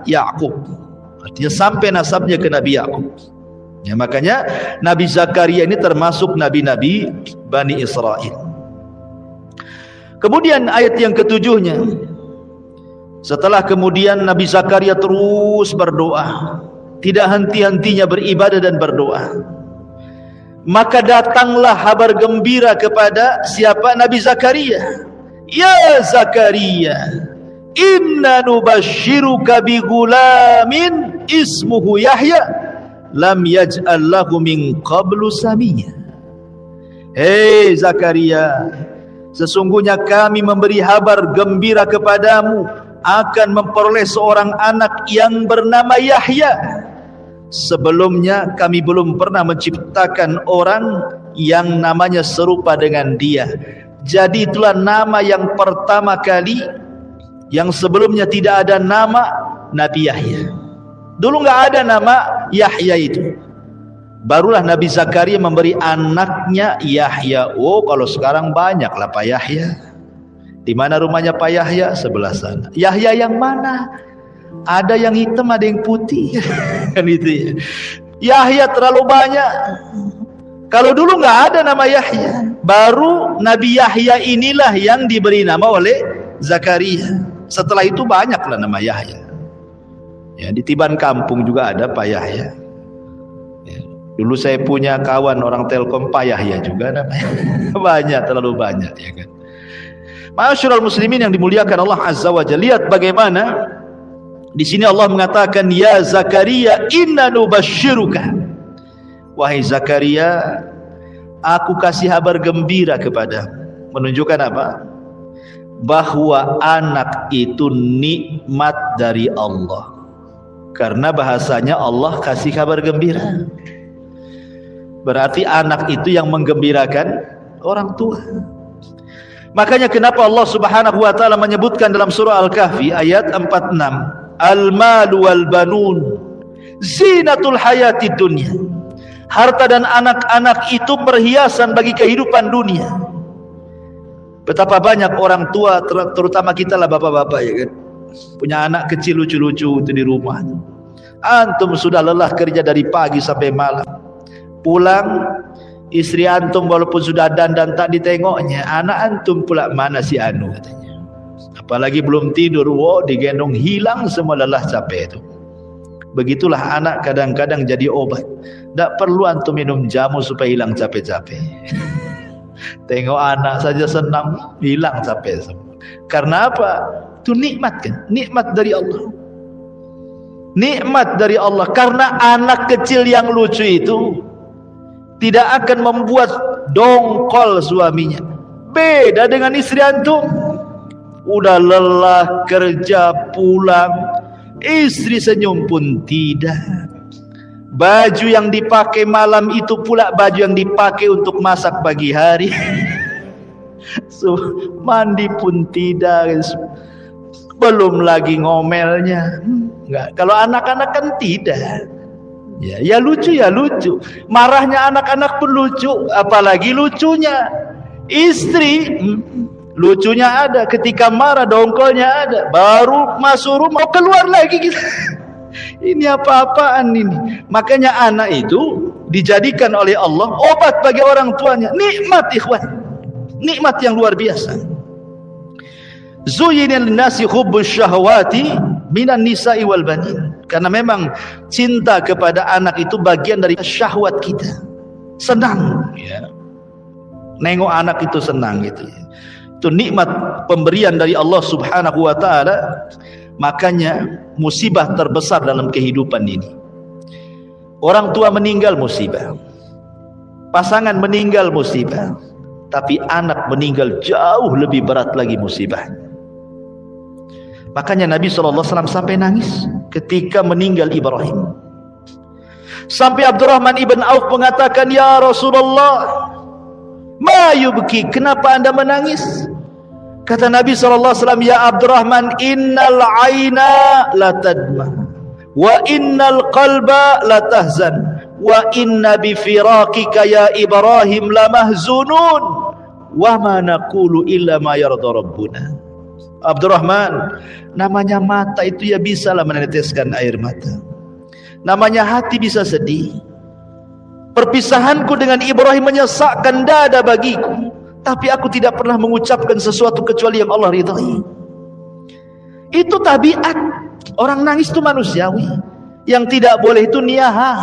Yakub. Artinya sampai nasabnya ke Nabi Yakub. Ya, makanya Nabi Zakaria ini termasuk nabi-nabi Bani Israel. Kemudian ayat yang ke-7-nya, setelah kemudian Nabi Zakaria terus berdoa, tidak henti-hentinya beribadah dan berdoa, maka datanglah kabar gembira kepada siapa? Nabi Zakaria. Ya Zakaria, inna nubashiruka bi gulamin ismuhu Yahya lam yaj'al lahu min qablu samiyya. Hei Zakaria, sesungguhnya kami memberi kabar gembira kepadamu akan memperoleh seorang anak yang bernama Yahya. Sebelumnya kami belum pernah menciptakan orang yang namanya serupa dengan dia. Jadi itulah nama yang pertama kali, yang sebelumnya tidak ada nama, Nabi Yahya. Dulu nggak ada nama Yahya itu. Barulah Nabi Zakaria memberi anaknya Yahya. Oh, kalau sekarang banyaklah Pak Yahya. Di mana rumahnya Pak Yahya? Sebelah sana. Yahya yang mana? Ada yang hitam, ada yang putih. Kan itu ya. Yahya terlalu banyak. Kalau dulu nggak ada nama Yahya, baru Nabi Yahya inilah yang diberi nama oleh Zakaria. Setelah itu banyaklah nama Yahya. Ya, di Tiban Kampung juga ada Pak Yahya. Ya, dulu saya punya kawan orang Telkom Pak Yahya juga namanya. Banyak, terlalu banyak, ya kan. Ma'asyiral muslimin yang dimuliakan Allah Azza wa Jalla, lihat bagaimana di sini Allah mengatakan, ya Zakaria inna nubasyiruka. Wahai Zakaria, aku kasih kabar gembira kepadamu. Menunjukkan apa? Bahwa anak itu nikmat dari Allah. Karena bahasanya Allah kasih kabar gembira. Berarti anak itu yang menggembirakan orang tua. Makanya kenapa Allah Subhanahu wa taala menyebutkan dalam surah Al-Kahfi ayat 46, al-malu wal banun zinatul hayatid dunya. Harta dan anak-anak itu perhiasan bagi kehidupan dunia. Betapa banyak orang tua, terutama kita lah bapak-bapak, ya kan, punya anak kecil lucu-lucu itu di rumah. Antum sudah lelah kerja dari pagi sampai malam, pulang istri antum walaupun sudah dandan tak ditengoknya, anak antum pula mana si anu katanya. Apalagi belum tidur, digendong hilang semua lelah capek itu. Begitulah anak kadang-kadang jadi obat. Tak perlu antum minum jamu supaya hilang capek-capek. Tengok anak saja senang, hilang capek semua. Karena apa? Itu nikmat kan? Nikmat dari Allah. Nikmat dari Allah. Karena anak kecil yang lucu itu tidak akan membuat dongkol suaminya. Beda dengan istri antum. Udah lelah kerja pulang, istri senyum pun tidak. Baju yang dipakai malam itu pula baju yang dipakai untuk masak pagi hari. So, mandi pun tidak. Belum lagi ngomelnya. Enggak. Kalau anak-anak kan tidak. Ya lucu ya lucu. Marahnya anak-anak pun lucu, apalagi lucunya istri. Lucunya ada, ketika marah dongkolnya ada. Baru masuk rumah keluar lagi gitu. Ini apa-apaan ini? Makanya anak itu dijadikan oleh Allah obat bagi orang tuanya. Nikmat ikhwan, nikmat yang luar biasa. Zuyyina lin-nasi hubbus syahawati minan nisa'i wal banin. Karena memang cinta kepada anak itu bagian dari syahwat kita. Senang, ya. Nengok anak itu senang gitu. Itu nikmat pemberian dari Allah Subhanahu wa taala. Makanya musibah terbesar dalam kehidupan ini, orang tua meninggal musibah, pasangan meninggal musibah, tapi anak meninggal jauh lebih berat lagi musibah. Makanya Nabi SAW sampai nangis ketika meninggal Ibrahim. Sampai Abdurrahman ibn Auf mengatakan, ya Rasulullah, ma yubki, kenapa anda menangis? Kata Nabi SAW, ya Abdurrahman, innal aina la tadma, wa innal qalba la tahzan, wa inna bifiraqika ya Ibrahim la mahzunun, wa ma naqulu illa ma yarda Rabbuna. Abdurrahman, namanya mata itu ya bisalah meneteskan air mata. Namanya hati bisa sedih. Perpisahanku dengan Ibrahim menyesakkan dada bagiku, tapi aku tidak pernah mengucapkan sesuatu kecuali yang Allah ridhai. Itu tabiat. Orang nangis itu manusiawi. Yang tidak boleh itu niyaha,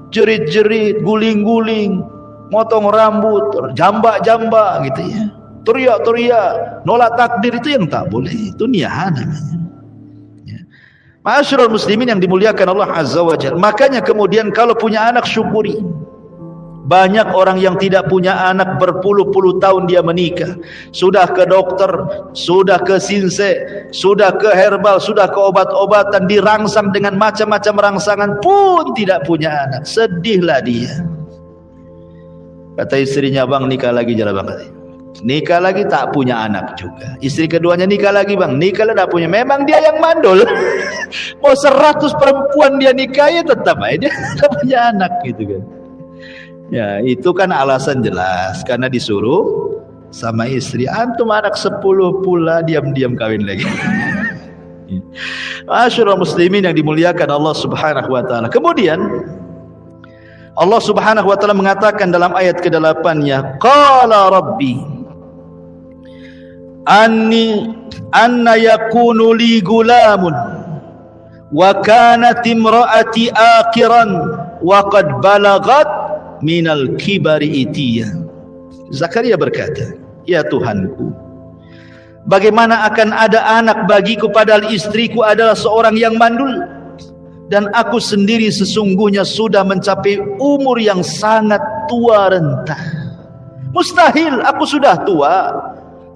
jerit-jerit, guling-guling, motong rambut, jambak-jambak gitu ya, teriak-teriak, nolak takdir, itu yang tak boleh. Itu niyaha namanya. Ma'asyiral muslimin yang dimuliakan Allah Azza wa Jalla. Makanya kemudian kalau punya anak syukuri. Banyak orang yang tidak punya anak berpuluh-puluh tahun dia menikah, sudah ke dokter, sudah ke sinse, sudah ke herbal, sudah ke obat-obatan, dirangsang dengan macam-macam rangsangan pun tidak punya anak. Sedihlah dia. Kata istrinya, bang nikah lagi jalan bang. Nikah lagi tak punya anak juga. Istri keduanya nikah lagi bang, nikah tak punya. Memang dia yang mandul. Mau 100 perempuan dia nikahnya tetap aja dia tak punya anak gitu kan. Ya itu kan alasan jelas, karena disuruh sama istri. Antum anak 10 pula diam-diam kawin lagi. Ma'asyiral muslimin yang dimuliakan Allah Subhanahu wa taala. Kemudian Allah Subhanahu wa taala mengatakan dalam ayat ke-8-nya, qala rabbi anna yakunu li gulamun wa kanat imraati aqiran wa qad balagat minal kibari itiya. Zakaria berkata, ya Tuhanku, bagaimana akan ada anak bagiku padahal istriku adalah seorang yang mandul, dan aku sendiri sesungguhnya sudah mencapai umur yang sangat tua renta. Mustahil, aku sudah tua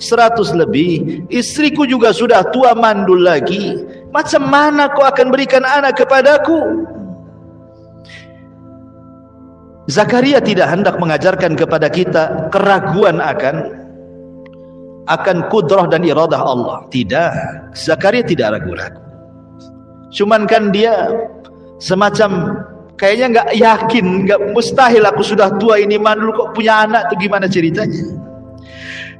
100 lebih, istriku juga sudah tua mandul lagi. Macam mana kau akan berikan anak kepadaku? Zakaria tidak hendak mengajarkan kepada kita keraguan akan kudrah dan iradah Allah. Tidak, Zakaria tidak ragu-ragu. Cuman kan dia semacam kayaknya nggak yakin, nggak, mustahil aku sudah tua ini mandul kok punya anak, itu gimana ceritanya?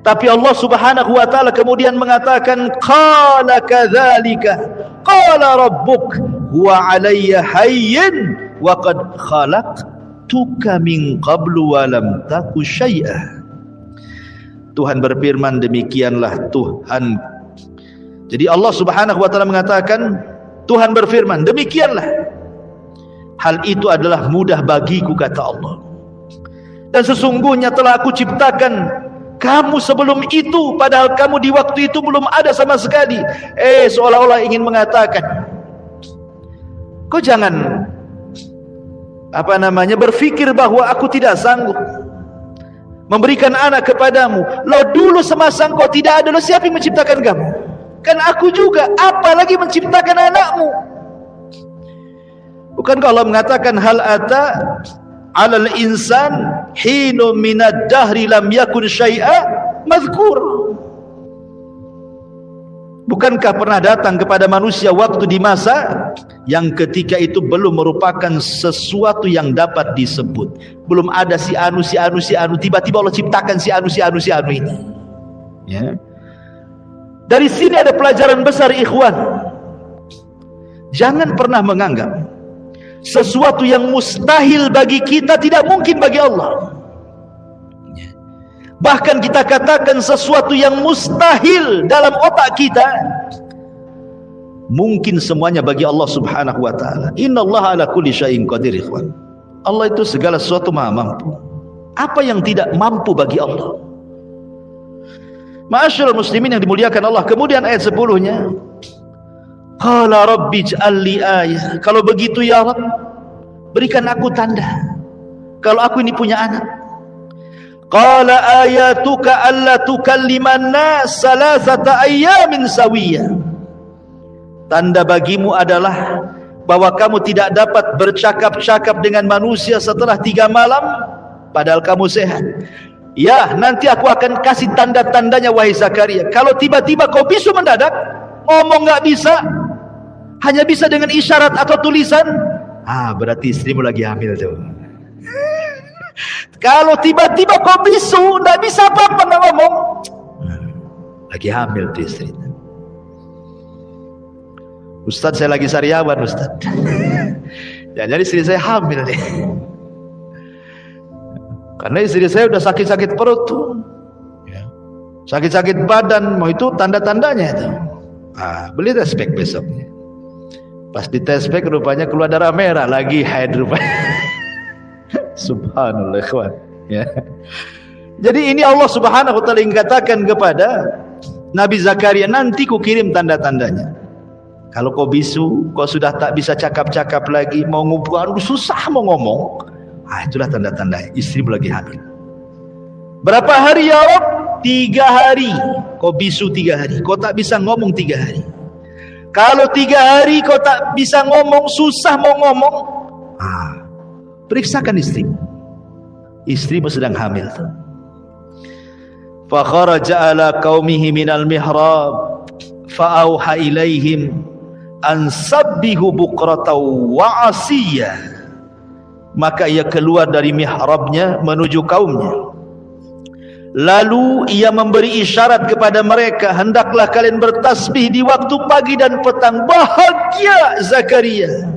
Tapi Allah Subhanahu wa taala kemudian mengatakan, qala kadzalika qala rabbuk huwa 'alayya hayyin wa qad khalaqtuka min qablu wa lam taku syai'a. Tuhan berfirman, demikianlah Tuhan. Jadi Allah Subhanahu wa taala mengatakan, Tuhan berfirman, demikianlah hal itu adalah mudah bagiku, kata Allah. Dan sesungguhnya telah aku ciptakan kamu sebelum itu, padahal kamu di waktu itu belum ada sama sekali. Seolah-olah ingin mengatakan, kau jangan berpikir bahwa aku tidak sanggup memberikan anak kepadamu. Lo dulu semasa engkau tidak ada, lo siapa yang menciptakan kamu? Kan aku juga, apalagi menciptakan anakmu. Bukankah Allah mengatakan, hal ata 'alal insan hinu minad dahri lam yakun syai'a mazkur. Bukankah pernah datang kepada manusia waktu di masa yang ketika itu belum merupakan sesuatu yang dapat disebut, belum ada si anu, tiba-tiba Allah ciptakan si anu ini, ya. Dari sini ada pelajaran besar, ikhwan. Jangan pernah menganggap sesuatu yang mustahil bagi kita tidak mungkin bagi Allah. Bahkan kita katakan sesuatu yang mustahil dalam otak kita mungkin semuanya bagi Allah Subhanahu wa taala. Innallaha ala kulli syai'in qadir, ikhwan. Allah itu segala sesuatu Maha mampu. Apa yang tidak mampu bagi Allah? Ma'asyiral muslimin yang dimuliakan Allah. Kemudian ayat 10-nya, qala rabbi ij'al li ayah. Kalau begitu ya Rabb, berikan aku tanda kalau aku ini punya anak. Qala ayatuka alla tukalliman nas salasata ayyamin sawiyya. Tanda bagimu adalah bahwa kamu tidak dapat bercakap-cakap dengan manusia setelah 3 malam padahal kamu sehat. Ya, nanti aku akan kasih tanda-tandanya wahai Zakaria. Kalau tiba-tiba kau bisu mendadak, ngomong nggak bisa, hanya bisa dengan isyarat atau tulisan, berarti istrimu lagi hamil tuh. Kalau tiba-tiba kau bisu, nggak bisa apa-apa, nggak ngomong, lagi hamil tuh istri. Ustaz, saya lagi sariawan Ustaz. Ya, jadi istri saya hamil nih. Karena istri saya udah sakit-sakit perut tuh, sakit-sakit badan, mau itu tanda-tandanya itu. Beli test pack besoknya. Pas di test pack rupanya keluar darah merah, lagi haid rupanya. Subhanallah, ikhwan. Ya. Jadi ini Allah Subhanahu wa taala yang katakan kepada Nabi Zakaria, nanti ku kirim tanda-tandanya. Kalau kau bisu, kau sudah tak bisa cakap-cakap lagi, mau ngumpul susah mau ngomong, itulah tanda-tanda istrimu lagi hamil. Berapa hari ya Rabb? 3 hari. Kau bisu 3 hari, kau tak bisa ngomong 3 hari. Kalau 3 hari kau tak bisa ngomong, susah mau ngomong, periksakan istrimu. Istrimu sedang hamil. Fa kharaja ala qaumihi minal mihrab fa auha ilaihim an sabbihu bukratan wa asiyya. Maka ia keluar dari mihrabnya menuju kaumnya. Lalu ia memberi isyarat kepada mereka, hendaklah kalian bertasbih di waktu pagi dan petang. Bahagia Zakaria.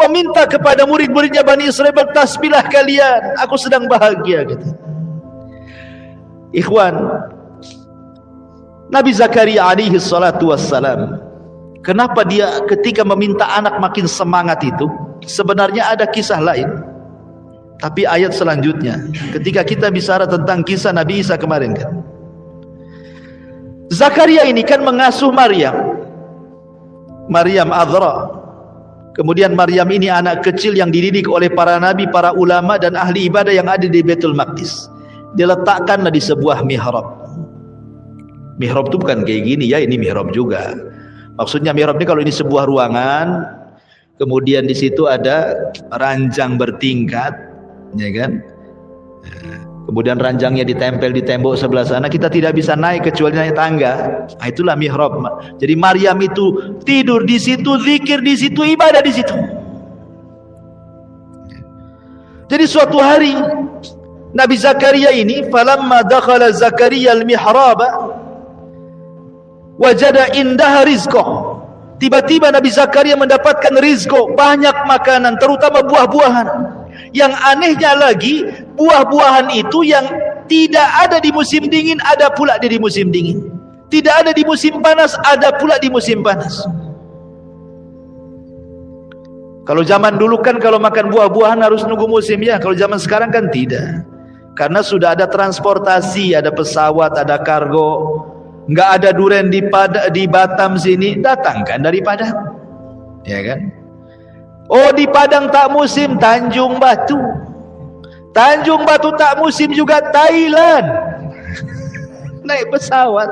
meminta kepada murid-muridnya Bani Israel, bertasbihlah kalian, aku sedang bahagia, kata. Ikhwan, Nabi Zakaria alaihi salatu wassalam, kenapa dia ketika meminta anak makin semangat itu? Sebenarnya ada kisah lain, tapi ayat selanjutnya ketika kita bicara tentang kisah Nabi Isa kemarin kan, Zakaria ini kan mengasuh Maryam Azra. Kemudian Maryam ini anak kecil yang dididik oleh para nabi, para ulama dan ahli ibadah yang ada di Baitul Maqdis. Diletakkanlah di sebuah mihrab. Mihrab itu bukan kayak gini ya, ini mihrab juga. Maksudnya mihrab ini kalau ini sebuah ruangan, kemudian di situ ada ranjang bertingkat, ya kan? Kemudian ranjangnya ditempel di tembok sebelah sana, kita tidak bisa naik kecuali naik tangga. Nah, itulah mihrab. Jadi Maryam itu tidur di situ, zikir di situ, ibadah di situ. Jadi suatu hari Nabi Zakaria ini, falamma dakhala Zakaria al-mihraba wajada indaha rizqah. Tiba-tiba Nabi Zakaria mendapatkan rizqah, banyak makanan, terutama buah-buahan. Yang anehnya lagi, buah-buahan itu yang tidak ada di musim dingin, ada pula di musim dingin. Tidak ada di musim panas, ada pula di musim panas. Kalau zaman dulu kan kalau makan buah-buahan harus nunggu musim ya. Kalau zaman sekarang kan tidak. Karena sudah ada transportasi, ada pesawat, ada kargo. Nggak ada durian di Batam sini, datangkan dari Padang. Ya kan? Oh, di Padang tak musim, Tanjung Batu. Tanjung Batu tak musim juga, Thailand. Naik pesawat.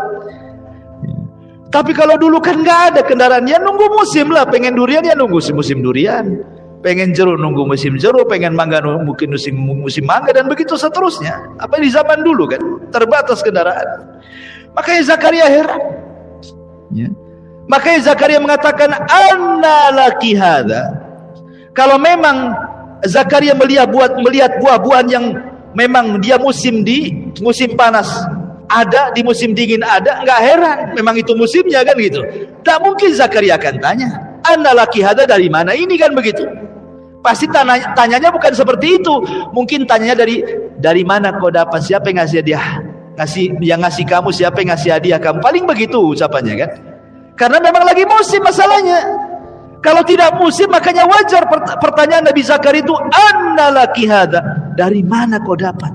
Tapi kalau dulu kan nggak ada kendaraan, ya nunggu musim lah. Pengen durian ya nunggu musim durian, pengen jeruk nunggu musim jeruk, pengen mangga mungkin musim mangga, dan begitu seterusnya. Apa di zaman dulu kan terbatas kendaraan. Makanya Zakaria heran. Ya. Makanya Zakaria mengatakan, anna laki hadza. Kalau memang Zakaria melihat buah-buahan yang memang dia musim panas ada, di musim dingin ada, nggak heran, memang itu musimnya kan gitu. Tak mungkin Zakaria akan tanya, anna laki hadza, dari mana ini kan begitu. Pasti tanyanya bukan seperti itu. Mungkin tanyanya dari mana kau dapat, siapa yang ngasih hadiah, yang ngasih kamu, siapa yang ngasih hadiah kamu, paling begitu ucapannya kan. Karena memang lagi musim masalahnya. Kalau tidak musim, makanya wajar pertanyaan Nabi Zakaria itu, anna laki hadza, dari mana kau dapat.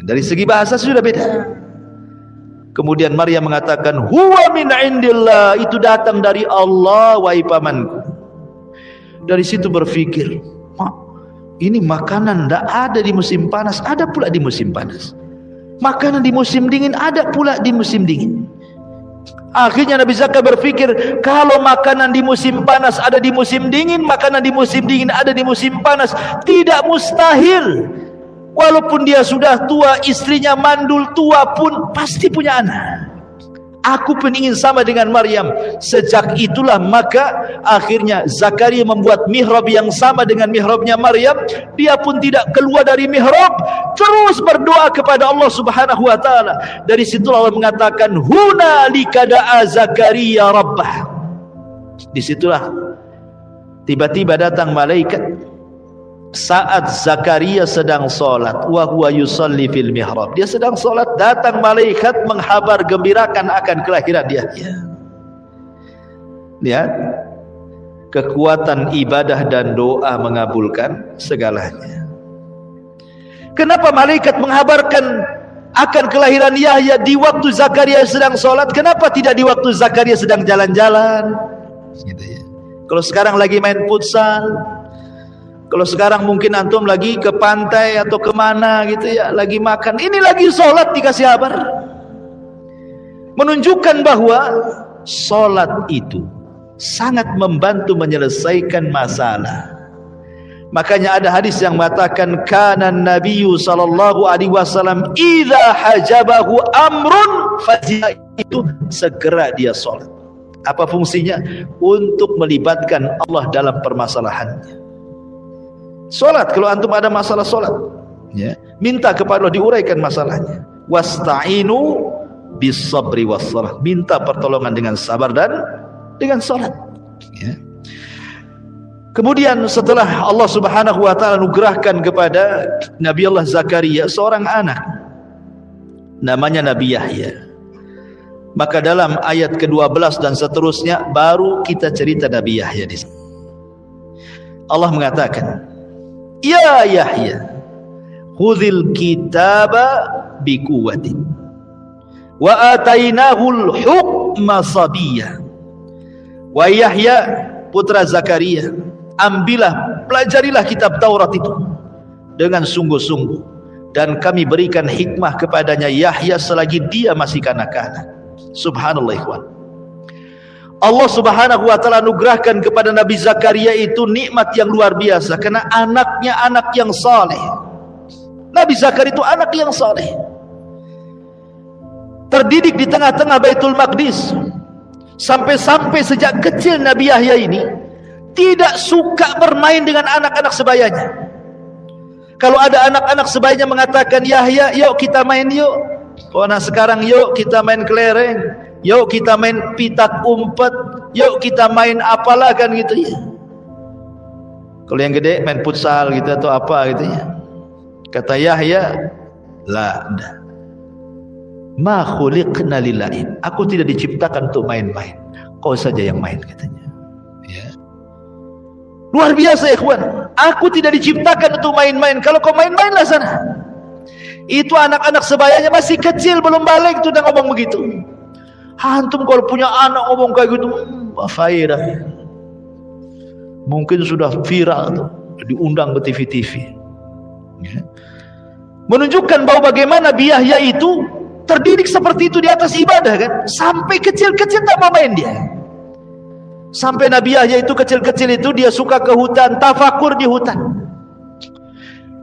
Dari segi bahasa sudah beda. Kemudian Maryam mengatakan, huwa min indillah, itu datang dari Allah wahai pamanku. Dari situ berpikir, ini makanan tidak ada di musim panas, ada pula di musim panas. Makanan di musim dingin ada pula di musim dingin. Akhirnya Nabi Zakaria berpikir, kalau makanan di musim panas ada di musim dingin, makanan di musim dingin ada di musim panas, tidak mustahil. Walaupun dia sudah tua, istrinya mandul, tua pun pasti punya anak. Aku pun ingin sama dengan Maryam. Sejak itulah maka akhirnya Zakaria membuat mihrab yang sama dengan mihrabnya Maryam. Dia pun tidak keluar dari mihrab, terus berdoa kepada Allah Subhanahu wa taala. Dari situlah Allah mengatakan, hunalika da'a Zakaria rabbah. Disitulah tiba-tiba datang malaikat saat Zakaria sedang solat, wa huwa yusalli fil mihrab. Dia sedang solat, datang malaikat menghabar gembirakan akan kelahiran dia. Lihat kekuatan ibadah dan doa mengabulkan segalanya. Kenapa malaikat menghabarkan akan kelahiran Yahya di waktu Zakaria sedang solat? Kenapa tidak di waktu Zakaria sedang jalan-jalan? Gitu ya. Kalau sekarang lagi main futsal, kalau sekarang mungkin antum lagi ke pantai atau kemana gitu ya, lagi makan, ini lagi sholat dikasih kabar. Menunjukkan bahwa sholat itu sangat membantu menyelesaikan masalah. Makanya ada hadis yang mengatakan, kana nabiyyu sallallahu alaihi wasallam idza hajabahu amrun fazia, itu segera dia sholat. Apa fungsinya? Untuk melibatkan Allah dalam permasalahannya. Solat, kalau antum ada masalah solat, ya, minta kepada Allah diuraikan masalahnya. Wasta'inu bis-sabri was-shalah, minta pertolongan dengan sabar dan dengan solat. Ya. Kemudian setelah Allah Subhanahu wa taala anugerahkan kepada Nabi Allah Zakaria seorang anak namanya Nabi Yahya, maka dalam ayat ke-12 dan seterusnya baru kita cerita Nabi Yahya di sini. Allah mengatakan, "Ya Yahya, khudhil kitaba biquwwatin wa atainahul hukma sabiyya." Wa Yahya putra Zakaria, ambillah, pelajarilah kitab Taurat itu dengan sungguh-sungguh, dan kami berikan hikmah kepadanya Yahya selagi dia masih kanak-kanak. Subhanallah ikhwan. Allah Subhanahu wa taala anugerahkan kepada Nabi Zakaria itu nikmat yang luar biasa karena anaknya anak yang saleh. Nabi Zakaria itu anak yang saleh, terdidik di tengah-tengah Baitul Maqdis. Sampai-sampai sejak kecil Nabi Yahya ini tidak suka bermain dengan anak-anak sebayanya. Kalau ada anak-anak sebayanya mengatakan, "Yahya, yuk kita main yuk." Oh, nah sekarang yuk kita main kelereng, yuk kita main pitak umpet, yuk kita main apalah kan gitu ya. Kalau yang gede main futsal gitu atau apa gitu ya. Kata Yahya, "La, ma khuliqna lil'aib." Aku tidak diciptakan untuk main-main. Kau saja yang main, katanya. Ya. Luar biasa ikhwan. Aku tidak diciptakan untuk main-main. Kalau kau main-mainlah sana. Itu anak-anak sebayanya masih kecil, belum balik tuh udah ngomong begitu. Antum kalau punya anak ngomong kayak gitu, faedah. Mungkin sudah viral tuh, diundang ke TV-TV. Ya. Menunjukkan bahwa bagaimana Nabi Yahya itu terdidik seperti itu di atas ibadah kan. Sampai kecil-kecil tak mau main dia. Sampai Nabi Yahya itu kecil-kecil itu dia suka ke hutan, tafakur di hutan.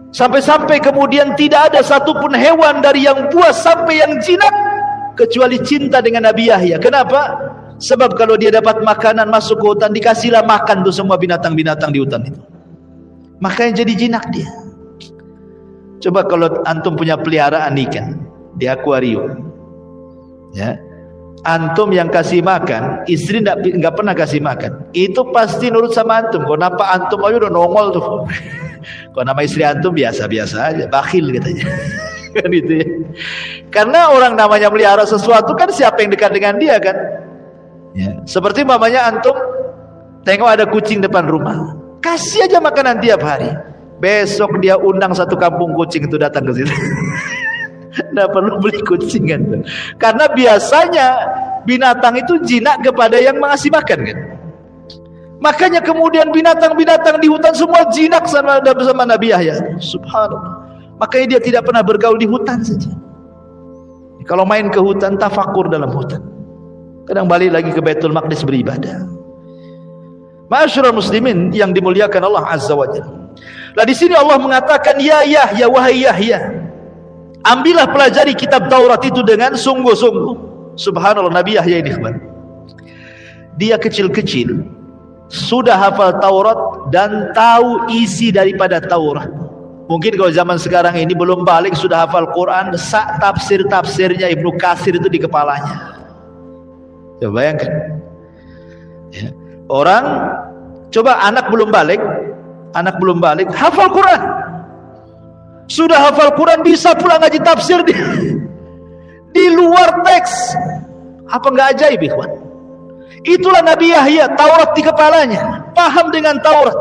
Sampai-sampai kemudian tidak ada satupun hewan dari yang buas sampai yang jinak kecuali cinta dengan Nabi Yahya. Kenapa? Sebab kalau dia dapat makanan masuk ke hutan, dikasihlah makan tuh semua binatang-binatang di hutan itu. Makanya jadi jinak dia. Coba kalau antum punya peliharaan ikan di akuarium, ya, antum yang kasih makan, istri nggak pernah kasih makan, itu pasti nurut sama antum. Kenapa antum aja udah nongol tuh? Kalau nama istri antum biasa-biasa aja, bakhil katanya. Kan itu ya. Karena orang namanya melihara sesuatu kan siapa yang dekat dengan dia kan? Ya. Seperti mamanya antum tengok ada kucing depan rumah, kasih aja makanan tiap hari. Besok dia undang satu kampung kucing itu datang ke situ. Nggak perlu beli kucing kan? Karena biasanya binatang itu jinak kepada yang mengasih makan kan. Makanya kemudian binatang-binatang di hutan semua jinak sama Nabi Yahya. Subhanallah. Makanya dia tidak pernah bergaul di hutan saja. Kalau main ke hutan, tafakur dalam hutan. Kadang balik lagi ke Baitul Maqdis beribadah. Ma'asyiral muslimin yang dimuliakan Allah Azza wa Jalla. Lah di sini Allah mengatakan, "Ya Yahya, wahai Yahya, ambillah pelajari kitab Taurat itu dengan sungguh-sungguh." Subhanallah, Nabi Yahya ini dia kecil-kecil sudah hafal Taurat dan tahu isi daripada Taurat. Mungkin kalau zaman sekarang ini belum balik sudah hafal Quran, tafsir-tafsirnya Ibnu Katsir itu di kepalanya. Coba bayangkan. Ya. Orang, coba anak belum balik hafal Quran. Sudah hafal Quran, bisa pula ngaji tafsir di luar teks. Apa enggak ajaib ikhwan? Itulah Nabi Yahya, Taurat di kepalanya, paham dengan Taurat.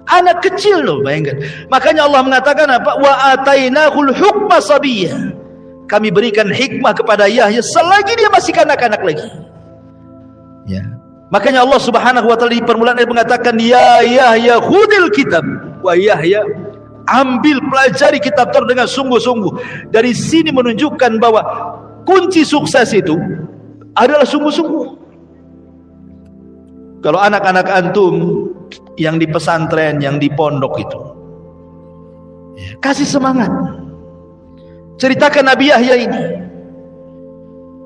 Anak kecil loh, bayangkan. Makanya Allah mengatakan apa? Wa atainahul hukma sabiyya. Kami berikan hikmah kepada Yahya selagi dia masih kanak-kanak lagi. Ya. Makanya Allah Subhanahu wa taala di permulaan ayat mengatakan, "Ya Yahya khudil kitab." Wa Yahya, ambil pelajari kitab Taurat dengan sungguh-sungguh. Dari sini menunjukkan bahwa kunci sukses itu adalah sungguh-sungguh. Kalau anak-anak antum yang di pesantren, yang di pondok itu, ya, kasih semangat. Ceritakan Nabi Yahya ini.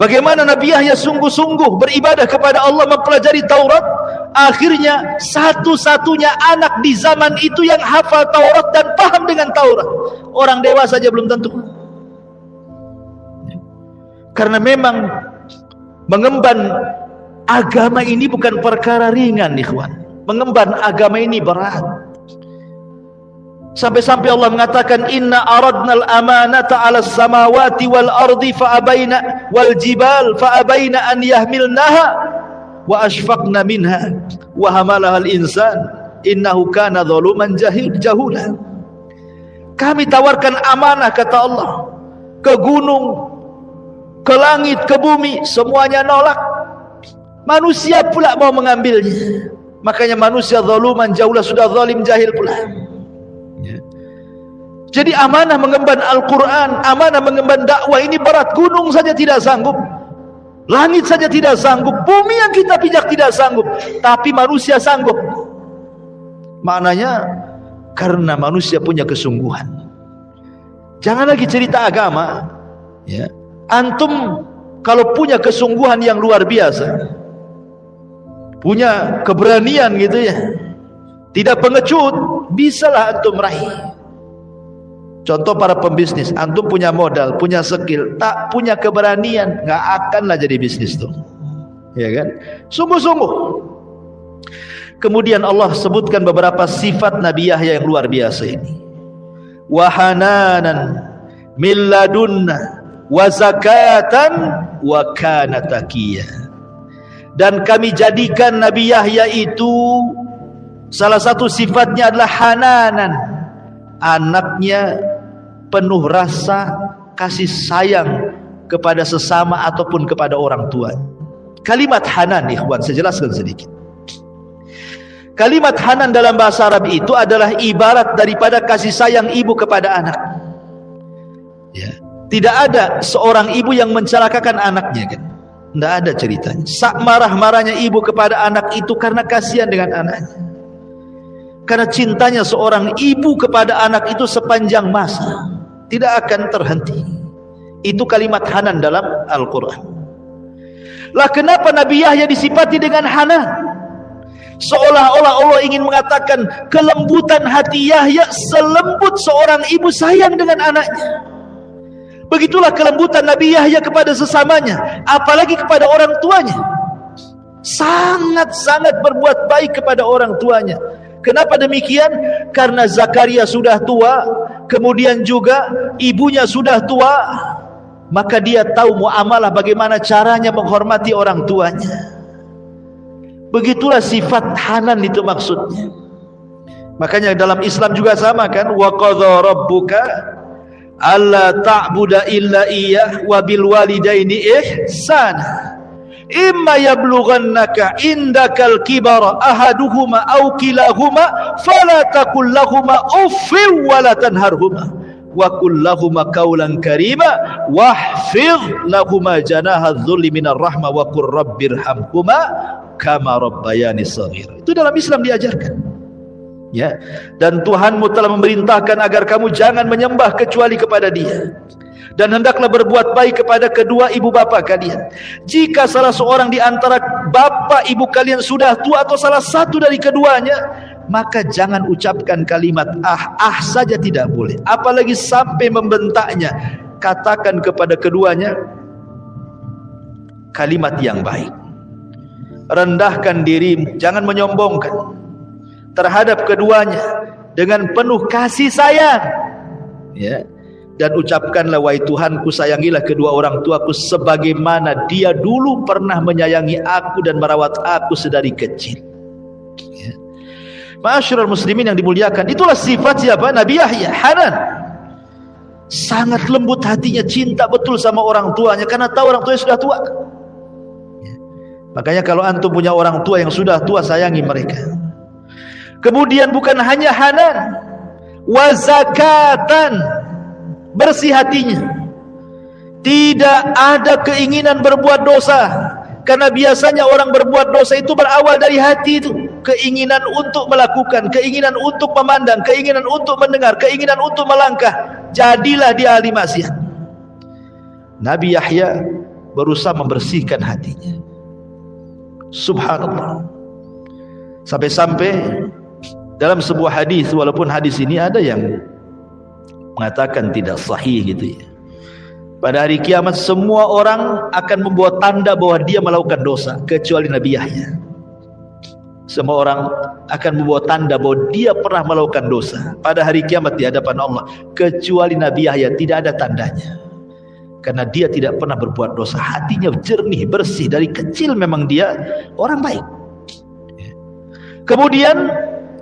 Bagaimana Nabi Yahya sungguh-sungguh beribadah kepada Allah, mempelajari Taurat. Akhirnya satu-satunya anak di zaman itu yang hafal Taurat dan paham dengan Taurat. Orang dewasa saja belum tentu. Karena memang mengemban agama ini bukan perkara ringan, ikhwan. mengemban agama ini berat. Sampai-sampai Allah mengatakan inna aradnal amanata 'alas samawati wal ardi fa abaina wal jibal fa abaina an yahmilnaha wa ashfaqna minha wa hamalaha al insan innahu kana zaluman jahula. Kami tawarkan amanah, kata Allah, ke gunung, ke langit, ke bumi, semuanya nolak. Manusia pula mau mengambilnya. Makanya manusia zaluman jahula, sudah zalim jahil pula. Jadi amanah mengemban Al-Quran, amanah mengemban dakwah ini berat. Gunung saja tidak sanggup, langit saja tidak sanggup, bumi yang kita pijak tidak sanggup, tapi manusia sanggup. Maknanya karena manusia punya kesungguhan. Jangan lagi cerita agama, ya. Antum kalau punya kesungguhan yang luar biasa, punya keberanian gitu ya, tidak pengecut, bisalah antum raih. Contoh para pembisnis, antum punya modal, punya skill, tak punya keberanian, nggak akanlah jadi bisnis tuh, ya kan? Sungguh-sungguh. Kemudian Allah sebutkan beberapa sifat Nabi Yahya yang luar biasa ini. Wahananan min ladunna wa zakatan wa kana taqiyya. Dan kami jadikan Nabi Yahya itu salah satu sifatnya adalah hananan. Anaknya penuh rasa kasih sayang kepada sesama ataupun kepada orang tua. Kalimat hanan, ikhwan, saya jelaskan sedikit. Kalimat hanan dalam bahasa Arab itu adalah ibarat daripada kasih sayang ibu kepada anak. Ya. Tidak ada seorang ibu yang mencelakakan anaknya, kan? Tidak ada ceritanya. Sak marah-marahnya ibu kepada anak itu karena kasihan dengan anaknya. Karena cintanya seorang ibu kepada anak itu sepanjang masa, tidak akan terhenti. Itu kalimat hanan dalam Al-Quran. Lah kenapa Nabi Yahya disifati dengan hanan? Seolah-olah Allah ingin mengatakan kelembutan hati Yahya selembut seorang ibu sayang dengan anaknya. Begitulah kelembutan Nabi Yahya kepada sesamanya, apalagi kepada orang tuanya. Sangat-sangat berbuat baik kepada orang tuanya. Kenapa demikian? Karena Zakaria sudah tua, kemudian juga ibunya sudah tua, maka dia tahu muamalah, bagaimana caranya menghormati orang tuanya. Begitulah sifat hanan itu maksudnya. Makanya dalam Islam juga sama, kan? Wa qadha rabbuka alla ta'budu illa iyyah wa bil walidaini ihsana. Imma yablughannaka indakal kibara ahaduhuma aw kilahuma fala taqul lahumā uffin wa la tanharhumā wa qul lahumā qawlan karīmā wahfidh lahumā janāha adh-dhulli minar rahmah wa qur rabbirhamhumā kama rabbayani shaghīra. Itu dalam Islam diajarkan, ya. Dan Tuhanmu telah memerintahkan agar kamu jangan menyembah kecuali kepada Dia, dan hendaklah berbuat baik kepada kedua ibu bapa kalian. Jika salah seorang di antara bapa ibu kalian sudah tua atau salah satu dari keduanya, maka jangan ucapkan kalimat ah saja, tidak boleh, apalagi sampai membentaknya. Katakan kepada keduanya kalimat yang baik. Rendahkan dirimu, jangan menyombongkan terhadap keduanya dengan penuh kasih sayang, ya. Dan ucapkanlah, wahai Tuhanku, sayangilah kedua orang tuaku sebagaimana dia dulu pernah menyayangi aku dan merawat aku sedari kecil, ya. Ma'asyiral muslimin yang dimuliakan, itulah sifat siapa? Nabi Yahya, hanan. Sangat lembut hatinya, cinta betul sama orang tuanya karena tahu orang tuanya sudah tua, ya. Makanya kalau antum punya orang tua yang sudah tua, sayangi mereka. Kemudian bukan hanya hanan, wa zakatan, bersih hatinya, tidak ada keinginan berbuat dosa. Karena biasanya orang berbuat dosa itu berawal dari hati itu, keinginan untuk melakukan, keinginan untuk memandang, keinginan untuk mendengar, keinginan untuk melangkah. Jadilah dia ahli maksiat. Nabi Yahya berusaha membersihkan hatinya. Subhanallah. Sampai-sampai dalam sebuah hadis, walaupun hadis ini ada yang mengatakan tidak sahih gitu ya, pada hari kiamat semua orang akan membuat tanda bahwa dia melakukan dosa kecuali Nabi Yahya. Semua orang akan membawa tanda bahwa dia pernah melakukan dosa pada hari kiamat di hadapan Allah, kecuali Nabi Yahya tidak ada tandanya, karena dia tidak pernah berbuat dosa. Hatinya jernih, bersih, dari kecil memang dia orang baik. Kemudian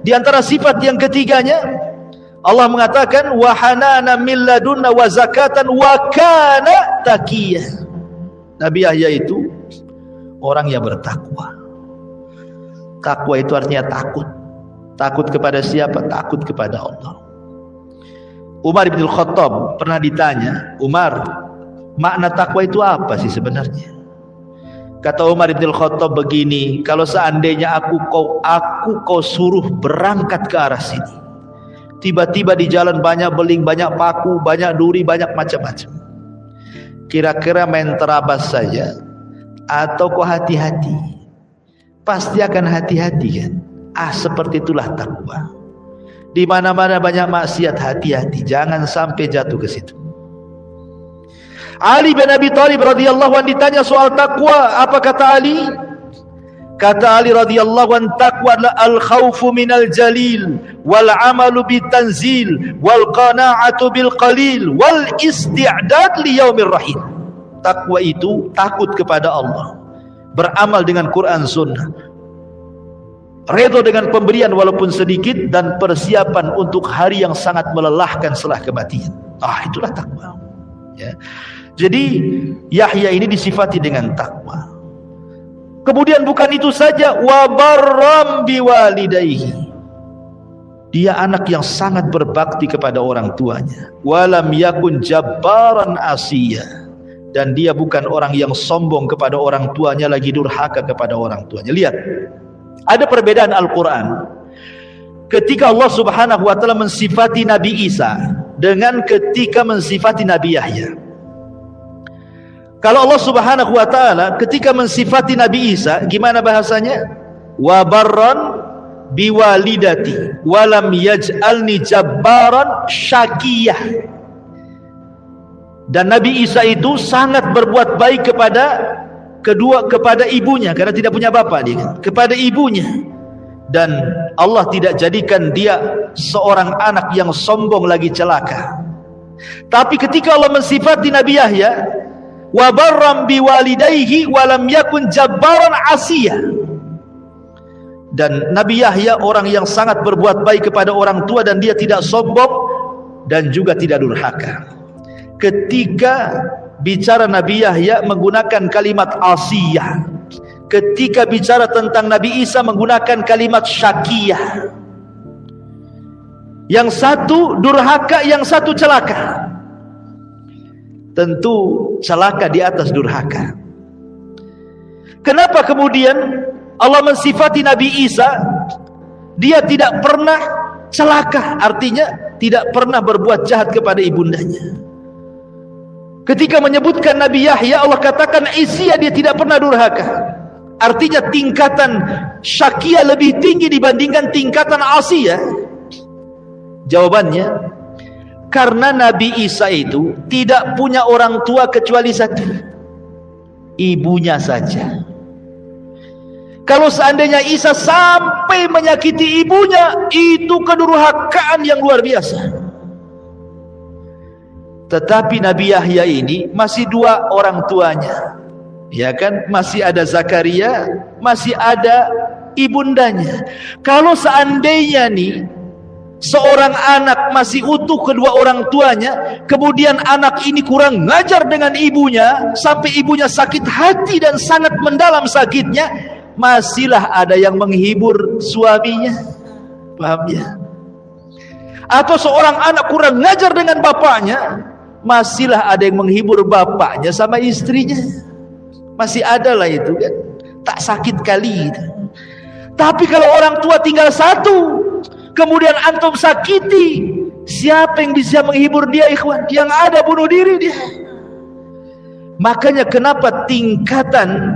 di antara sifat yang ketiganya, Allah mengatakan wa hanana min ladunna wa zakatan wa kana taqiyya. Nabi Yahya itu orang yang bertakwa. Takwa itu artinya takut. Takut kepada siapa? Takut kepada Allah. Umar bin Khattab pernah ditanya, Umar, makna takwa itu apa sih sebenarnya? Kata Umar bin Khattab begini, kalau seandainya aku kau suruh berangkat ke arah sini, tiba-tiba di jalan banyak beling, banyak paku, banyak duri, banyak macam-macam, kira-kira main terabas saja atau kau hati-hati? Pasti akan hati-hati kan? Seperti itulah takwa. Di mana-mana banyak maksiat, hati-hati, jangan sampai jatuh ke situ. Ali bin Abi Thalib radhiyallahu anhu ditanya soal takwa, apa kata Ali? Kata Ali radhiyallahu anhu, takwa adalah al-khawfu minal jalil, wal amalu bitanzil, wal qana'atu bil qalil, wal isti'dad li yaumir rahim. Takwa itu takut kepada Allah, beramal dengan Quran Sunnah, redha dengan pemberian walaupun sedikit, dan persiapan untuk hari yang sangat melelahkan setelah kematian. Itulah takwa. Ya. Jadi Yahya ini disifati dengan takwa. Kemudian bukan itu saja, wa barram biwalidayhi. Dia anak yang sangat berbakti kepada orang tuanya. Walam yakun jabbaran asiyya. Dan dia bukan orang yang sombong kepada orang tuanya, lagi durhaka kepada orang tuanya. Lihat, ada perbedaan Al-Quran ketika Allah subhanahu wa ta'ala mensifati Nabi Isa dengan ketika mensifati Nabi Yahya. Kalau Allah subhanahu wa ta'ala ketika mensifati Nabi Isa, gimana bahasanya? Wa barran biwalidati walam yaj'alni jabbaran syakiyah. Dan Nabi Isa itu sangat berbuat baik kepada ibunya, karena tidak punya bapak dia, kepada ibunya. Dan Allah tidak jadikan dia seorang anak yang sombong lagi celaka. Tapi ketika Allah mensifati Nabi Yahya, wa barram biwalidayhi wa lam yakun jabbaran asiyah. Dan Nabi Yahya orang yang sangat berbuat baik kepada orang tua, dan dia tidak sombong dan juga tidak durhaka. Ketika bicara Nabi Yahya menggunakan kalimat asiyah, ketika bicara tentang Nabi Isa menggunakan kalimat syakiyah. Yang satu durhaka, yang satu celaka. Tentu celaka di atas durhaka. Kenapa kemudian Allah mensifati Nabi Isa, dia tidak pernah celaka, artinya tidak pernah berbuat jahat kepada ibundanya. Ketika menyebutkan Nabi Yahya, Allah katakan Isya, dia tidak pernah durhaka. Artinya tingkatan syakiyah lebih tinggi dibandingkan tingkatan asiyah. Jawabannya, karena Nabi Isa itu tidak punya orang tua kecuali satu, ibunya saja. Kalau seandainya Isa sampai menyakiti ibunya, itu kedurhakaan yang luar biasa. Tetapi Nabi Yahya ini masih dua orang tuanya, ya kan? Masih ada Zakaria, masih ada ibundanya. Kalau seandainya nih seorang anak masih utuh kedua orang tuanya, kemudian anak ini kurang ngajar dengan ibunya sampai ibunya sakit hati dan sangat mendalam sakitnya, masihlah ada yang menghibur suaminya. Paham ya? Atau seorang anak kurang ngajar dengan bapaknya, masihlah ada yang menghibur bapaknya sama istrinya. Masih ada lah itu kan, tak sakit kali itu. Tapi kalau orang tua tinggal satu, kemudian antum sakiti, siapa yang bisa menghibur dia, ikhwan? Yang ada bunuh diri dia. Makanya kenapa tingkatan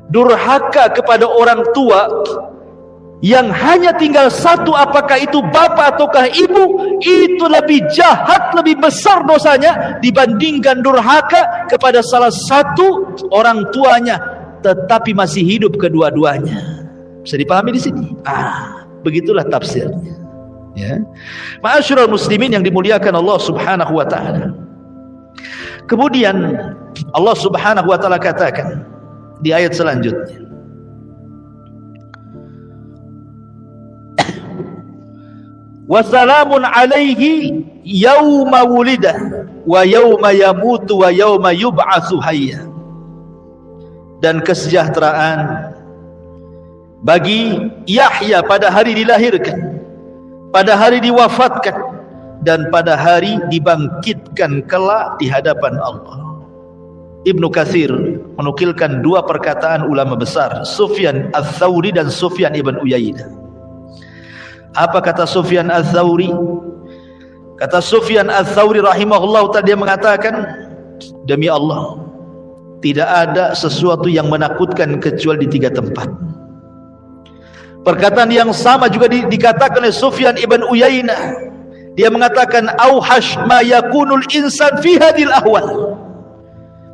durhaka kepada orang tua yang hanya tinggal satu, apakah itu bapak ataukah ibu, itu lebih jahat, lebih besar dosanya dibandingkan durhaka kepada salah satu orang tuanya tetapi masih hidup kedua-duanya. Bisa dipahami di sini. Begitulah tafsirnya. Ya. Ma'asyiral muslimin yang dimuliakan Allah Subhanahu wa taala. Kemudian Allah Subhanahu wa taala katakan di ayat selanjutnya, wa salamun alaihi yauma wulida wa yauma yamutu wa yauma yub'atsu hayya. Dan kesejahteraan bagi Yahya pada hari dilahirkan, pada hari diwafatkan, dan pada hari dibangkitkan kelak di hadapan Allah. Ibnu Katsir menukilkan dua perkataan ulama besar, Sufyan Ats-Tsauri dan Sufyan ibn Uyainah. Apa kata Sufyan Ats-Tsauri? Kata Sufyan Ats-Tsauri rahimahullah ta'ala, dia mengatakan, demi Allah, tidak ada sesuatu yang menakutkan kecuali di 3 tempat. Perkataan yang sama juga dikatakan oleh Sufyan ibn Uyainah. Dia mengatakan, auhash ma yakunul insan fi hadhil ahwal.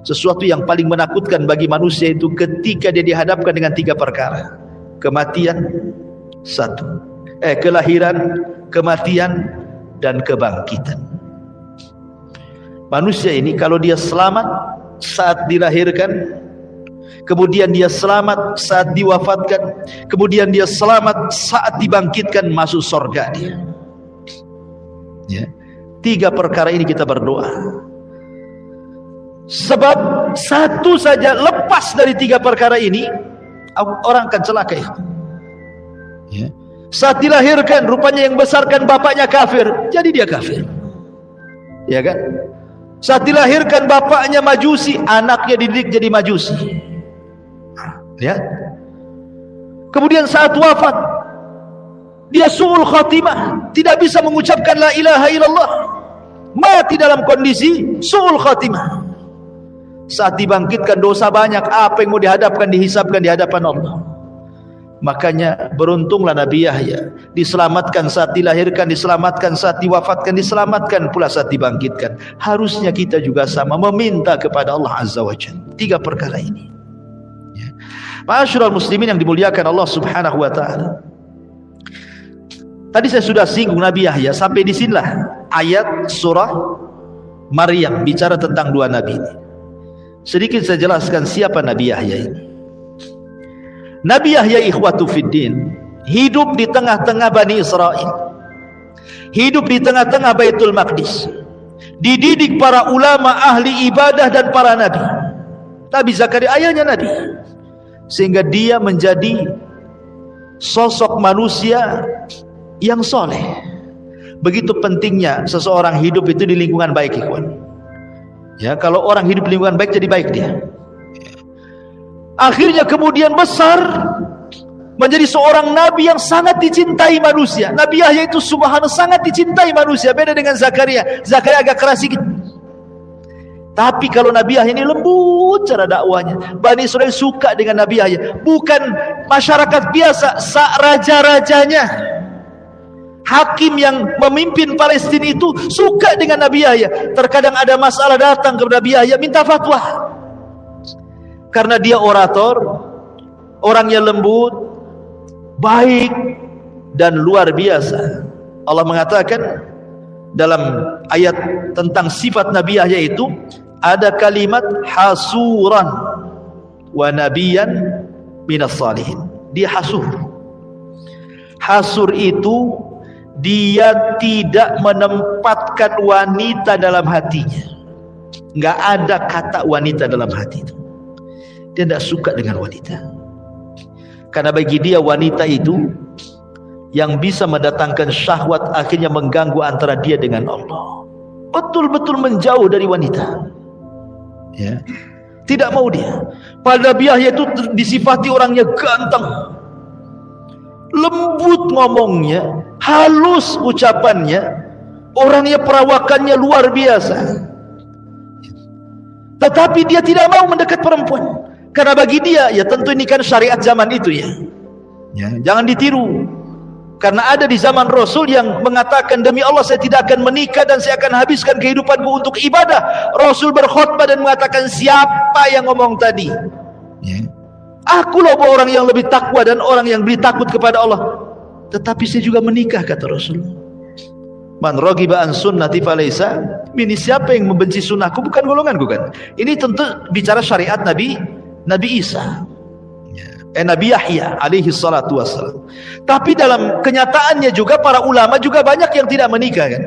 Sesuatu yang paling menakutkan bagi manusia itu ketika dia dihadapkan dengan 3 perkara. Kematian, kelahiran, kematian, dan kebangkitan. Manusia ini kalau dia selamat saat dilahirkan, kemudian dia selamat saat diwafatkan, kemudian dia selamat saat dibangkitkan, masuk surga dia. Ya. 3 perkara ini kita berdoa. Sebab satu saja lepas dari 3 perkara ini, orang akan celaka. Ya. Saat dilahirkan, rupanya yang besarkan bapaknya kafir, jadi dia kafir. Ya kan? Saat dilahirkan bapaknya majusi, anaknya dididik jadi majusi. Lihat. Kemudian saat wafat, dia su'ul khatimah, tidak bisa mengucapkan la ilaha illallah, mati dalam kondisi su'ul khatimah. Saat dibangkitkan, dosa banyak, apa yang mau dihadapkan, dihisabkan di hadapan Allah. Makanya beruntunglah Nabi Yahya, diselamatkan saat dilahirkan, diselamatkan saat diwafatkan, diselamatkan pula saat dibangkitkan. Harusnya kita juga sama, meminta kepada Allah Azza wa Jalla 3 perkara ini. Ya. Ma'asyiral muslimin yang dimuliakan Allah Subhanahu wa taala. Tadi saya sudah singgung Nabi Yahya, sampai di sinilah ayat surah Maryam bicara tentang 2 nabi ini. Sedikit saya jelaskan siapa Nabi Yahya ini. Nabi Yahya ikhwatu fiddin hidup di tengah-tengah Bani Israel, hidup di tengah-tengah Baitul Maqdis, dididik para ulama ahli ibadah dan para nabi. Nabi Zakaria ayahnya nabi, sehingga dia menjadi sosok manusia yang soleh. Begitu pentingnya seseorang hidup itu di lingkungan baik, ikhwan. Ya, kalau orang hidup di lingkungan baik, jadi baik dia. Akhirnya kemudian besar menjadi seorang nabi yang sangat dicintai manusia. Nabi Yahya itu subhanallah sangat dicintai manusia, beda dengan Zakaria. Zakaria agak keras sedikit. Tapi kalau Nabi Yahya ini lembut cara dakwanya. Bani Israel suka dengan Nabi Yahya. Bukan masyarakat biasa, raja-rajanya, hakim yang memimpin Palestina itu suka dengan Nabi Yahya. Terkadang ada masalah datang kepada Nabi Yahya minta fatwa. Karena dia orator, orangnya lembut, baik, dan luar biasa. Allah mengatakan dalam ayat tentang sifat Nabi Yahya itu, ada kalimat hasuran wa nabiyan minas salihin. Dia hasur. Hasur itu dia tidak menempatkan wanita dalam hatinya. Nggak ada kata wanita dalam hati itu. Dia tidak suka dengan wanita, karena bagi dia wanita itu yang bisa mendatangkan syahwat, akhirnya mengganggu antara dia dengan Allah. Betul-betul menjauh dari wanita. Ya, tidak mau dia. Pada Nabi Yahya itu disifati orangnya ganteng, lembut ngomongnya, halus ucapannya, orangnya perawakannya luar biasa. Tetapi dia tidak mau mendekat perempuan. Karena bagi dia, ya tentu ini kan syariat zaman itu ya. Jangan ditiru. Karena ada di zaman Rasul yang mengatakan, demi Allah saya tidak akan menikah dan saya akan habiskan kehidupanku untuk ibadah. Rasul berkhutbah dan mengatakan, siapa yang ngomong tadi? Ya. Aku loh orang yang lebih takwa dan orang yang lebih takut kepada Allah. Tetapi saya juga menikah, kata Rasulullah. Man raghiba an sunnati falaysa minni. Siapa yang membenci sunnahku bukan golonganku, kan. Ini tentu bicara syariat Nabi Isa, Nabi Yahya alaihi salatu wassalam. Tapi dalam kenyataannya juga para ulama juga banyak yang tidak menikah, kan.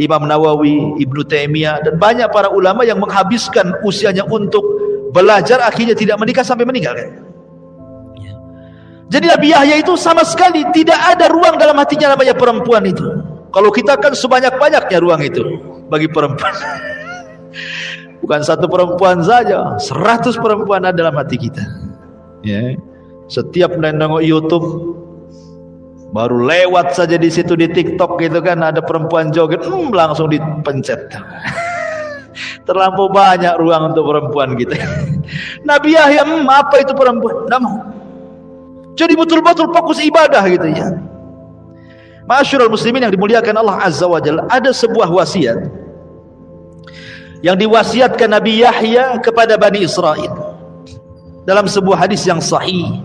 Imam Nawawi, Ibnu Taimiyah, dan banyak para ulama yang menghabiskan usianya untuk belajar, akhirnya tidak menikah sampai meninggal, kan. Jadi Nabi Yahya itu sama sekali tidak ada ruang dalam hatinya namanya perempuan itu. Kalau kita kan sebanyak-banyaknya ruang itu bagi perempuan. Bukan satu perempuan saja, 100 perempuan ada dalam hati kita. Ya. Setiap nengok YouTube, baru lewat saja di situ di TikTok gitu kan, ada perempuan joget, langsung dipencet. Terlampau banyak ruang untuk perempuan kita. Nabi Yahya, apa itu perempuan? Tidak mau. Jadi betul-betul fokus ibadah gitu ya. Ma'asyiral muslimin yang dimuliakan Allah Azza wa Jalla, ada sebuah wasiat yang diwasiatkan Nabi Yahya kepada Bani Israel dalam sebuah hadis yang sahih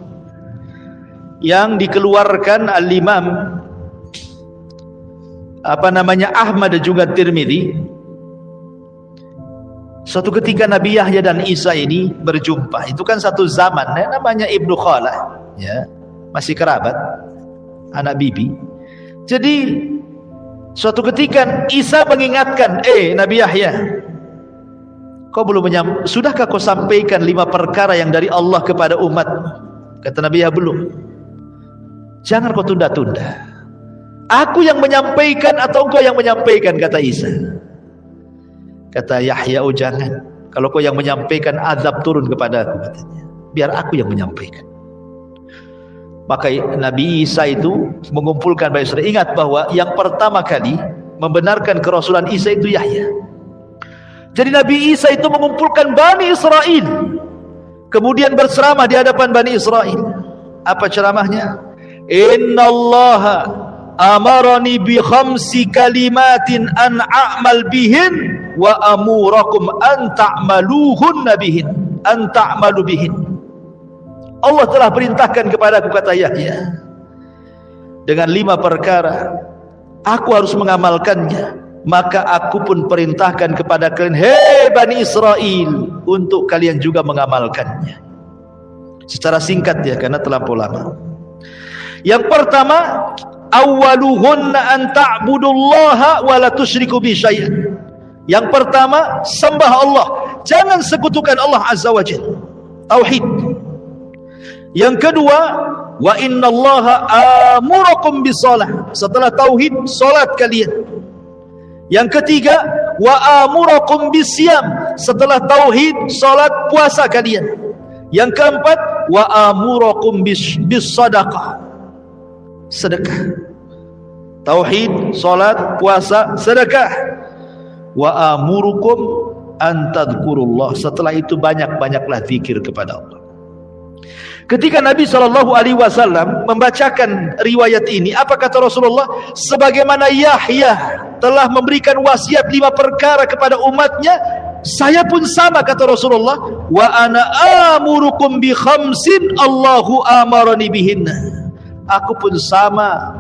yang dikeluarkan Al-Imam Ahmad dan juga Tirmidzi. Suatu ketika Nabi Yahya dan Isa ini berjumpa. Itu kan satu zaman, namanya Ibnu Khalah, ya, masih kerabat, anak bibi. Jadi suatu ketika Isa mengingatkan, Nabi Yahya, kau belum sudahkah kau sampaikan 5 perkara yang dari Allah kepada umat? Kata Nabi Yahya, belum. Jangan kau tunda-tunda. Aku yang menyampaikan atau engkau yang menyampaikan, kata Isa. Kata Yahya, oh jangan. Kalau kau yang menyampaikan, azab turun kepada aku, katanya. Biar aku yang menyampaikan. Maka Nabi Isa itu mengumpulkan Bani Israel. Ingat bahwa yang pertama kali membenarkan kerasulan Isa itu Yahya. Jadi Nabi Isa itu mengumpulkan Bani Israel, kemudian berceramah di hadapan Bani Israel. Apa ceramahnya? Innallaha amarani bi khamsi kalimatin an a'mal bihin wa amurakum an ta'maluhunna bihin, an ta'malu bihin. Allah telah perintahkan kepadaku, kata Yahya, dengan 5 perkara aku harus mengamalkannya. Maka aku pun perintahkan kepada kalian, hei Bani Israel, untuk kalian juga mengamalkannya. Secara singkat ya, karena terlampau lama. Yang pertama, awwaluhunna an ta'budullaha wa la tusyriku bi syai'an. Yang pertama, sembah Allah, jangan sekutukan Allah Azza wa Jalla. Tauhid. Yang kedua, wa innallaha amurakum bisalah. Setelah tauhid, salat kalian. Yang ketiga, wa amurakum bisyam. Setelah tauhid, salat, puasa kalian. Yang keempat, wa amurakum bisadaqah. Sedekah. Tauhid, salat, puasa, sedekah. Wa amurukum an tadhkurullah. Setelah itu banyak-banyaklah zikir kepada Allah. Ketika Nabi SAW membacakan riwayat ini, apa kata Rasulullah? Sebagaimana Yahya telah memberikan wasiat 5 perkara kepada umatnya, saya pun sama, kata Rasulullah. Wa ana amurukum bi khamsin Allahu amarani bihinna. Aku pun sama,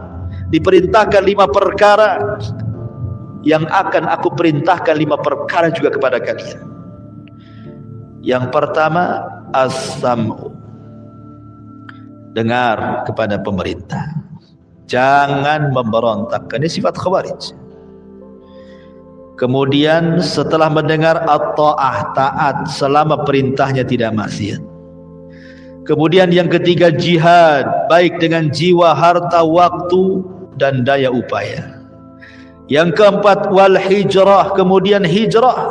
diperintahkan 5 perkara yang akan aku perintahkan 5 perkara juga kepada kalian. Yang pertama, as-sam'u, dengar kepada pemerintah, jangan memberontak. Ini sifat khawarij. Kemudian setelah mendengar, at-ta'ah, taat selama perintahnya tidak maksiat. Kemudian yang ketiga, jihad, baik dengan jiwa, harta, waktu, dan daya upaya. Yang keempat, wal hijrah, kemudian hijrah.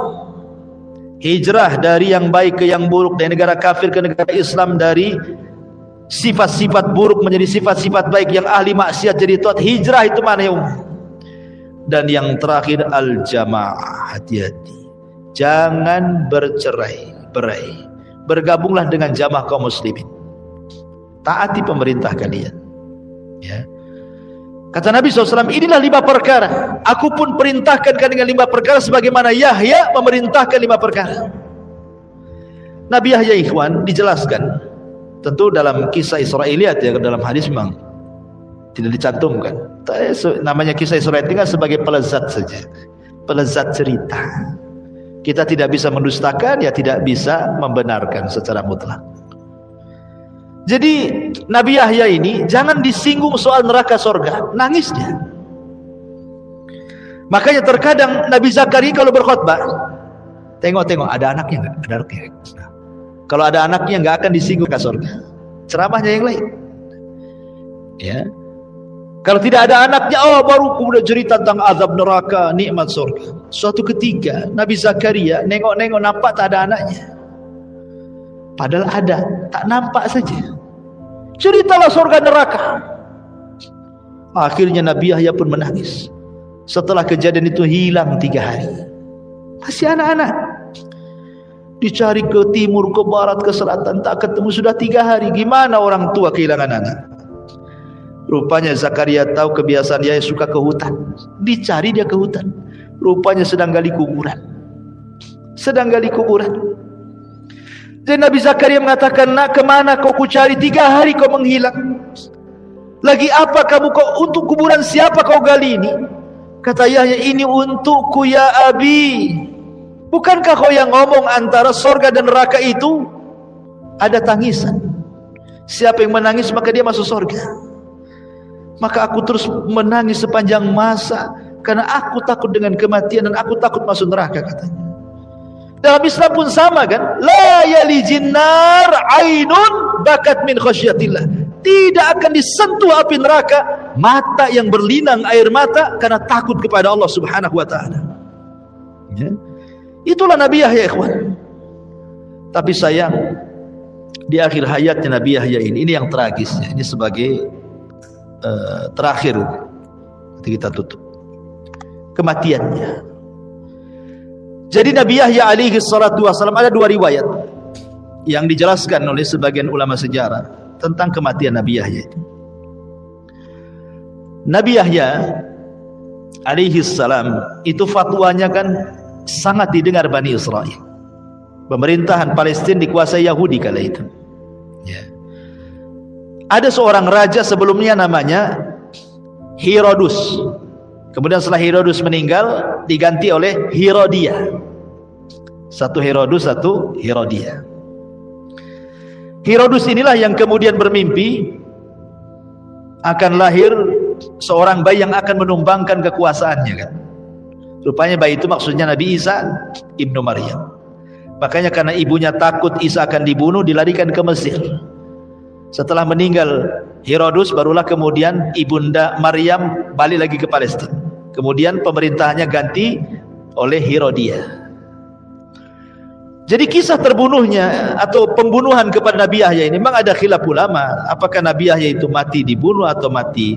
Hijrah dari yang baik ke yang buruk, dari negara kafir ke negara Islam, dari sifat-sifat buruk menjadi sifat-sifat baik, yang ahli maksiat jadi taat. Hijrah itu mana yang? Dan yang terakhir, al-jamaah, hati-hati, jangan bercerai-berai, bergabunglah dengan jamaah kaum muslimin, taati pemerintah kalian, ya. Kata Nabi SAW, inilah 5 perkara, aku pun perintahkan kalian dengan 5 perkara sebagaimana Yahya memerintahkan 5 perkara. Nabi Yahya, ikhwan, dijelaskan Tentu dalam kisah Israiliyat ya, dalam hadis memang tidak dicantumkan. Namanya kisah Israiliyat kan sebagai pelezat saja, pelezat cerita. Kita tidak bisa mendustakan, ya tidak bisa membenarkan secara mutlak. Jadi Nabi Yahya ini jangan disinggung soal neraka surga, nangis dia. Makanya terkadang Nabi Zakaria kalau berkhutbah, tengok ada anaknya nggak? Ada anaknya. Nah, kalau ada anaknya nggak akan disinggung neraka surga. Ceramahnya yang lain. Ya. Kalau tidak ada anaknya, oh baru kemudian cerita tentang azab neraka, nikmat surga. Suatu ketika Nabi Zakaria nengok-nengok nampak tak ada anaknya. Padahal ada, tak nampak saja. Ceritalah surga neraka. Akhirnya Nabi Yahya pun menangis. Setelah kejadian itu hilang 3 hari. Masih anak-anak. Dicari ke timur, ke barat, ke selatan, tak ketemu. Sudah 3 hari. Gimana orang tua kehilangan anak? Rupanya Zakaria tahu kebiasaan dia suka ke hutan. Dicari dia ke hutan. Rupanya sedang gali kuburan. Sedang gali kuburan. Jadi Nabi Zakaria mengatakan, nak kemana kau kucari 3 hari kau menghilang? Lagi apa kamu kau, untuk kuburan siapa kau gali ini? Kata Yahya, ini untukku ya Abi. Bukankah kau yang ngomong antara surga dan neraka itu ada tangisan? Siapa yang menangis maka dia masuk surga. Maka aku terus menangis sepanjang masa karena aku takut dengan kematian dan aku takut masuk neraka, katanya. Dalam Islam pun sama kan? La yalijin nar ainun bakat min khasyatillah. Tidak akan disentuh api neraka mata yang berlinang air mata karena takut kepada Allah Subhanahu wa taala. Ya. Itulah Nabi Yahya, ikhwan. Tapi sayang di akhir hayatnya Nabi Yahya ini yang tragisnya. Ini sebagai terakhir kita tutup kematiannya. Jadi Nabi Yahya alaihi salatu wasallam, ada 2 riwayat yang dijelaskan oleh sebagian ulama sejarah tentang kematian Nabi Yahya. Nabi Yahya alaihi salam itu fatwanya kan sangat didengar Bani Israel. Pemerintahan Palestina dikuasai Yahudi kala itu. Ya. Ada seorang raja sebelumnya namanya Herodus. Kemudian setelah Herodus meninggal diganti oleh Herodia. Satu Herodus, satu Herodia. Herodus inilah yang kemudian bermimpi akan lahir seorang bayi yang akan menumbangkan kekuasaannya kan. Rupanya bayi itu maksudnya Nabi Isa ibnu Maryam. Makanya karena ibunya takut Isa akan dibunuh, dilarikan ke Mesir. Setelah meninggal Herodus, barulah kemudian ibunda Maryam balik lagi ke Palestina. Kemudian pemerintahannya ganti oleh Herodia. Jadi kisah terbunuhnya atau pembunuhan kepada Nabi Yahya ini memang ada khilaf ulama. Apakah Nabi Yahya itu mati dibunuh atau mati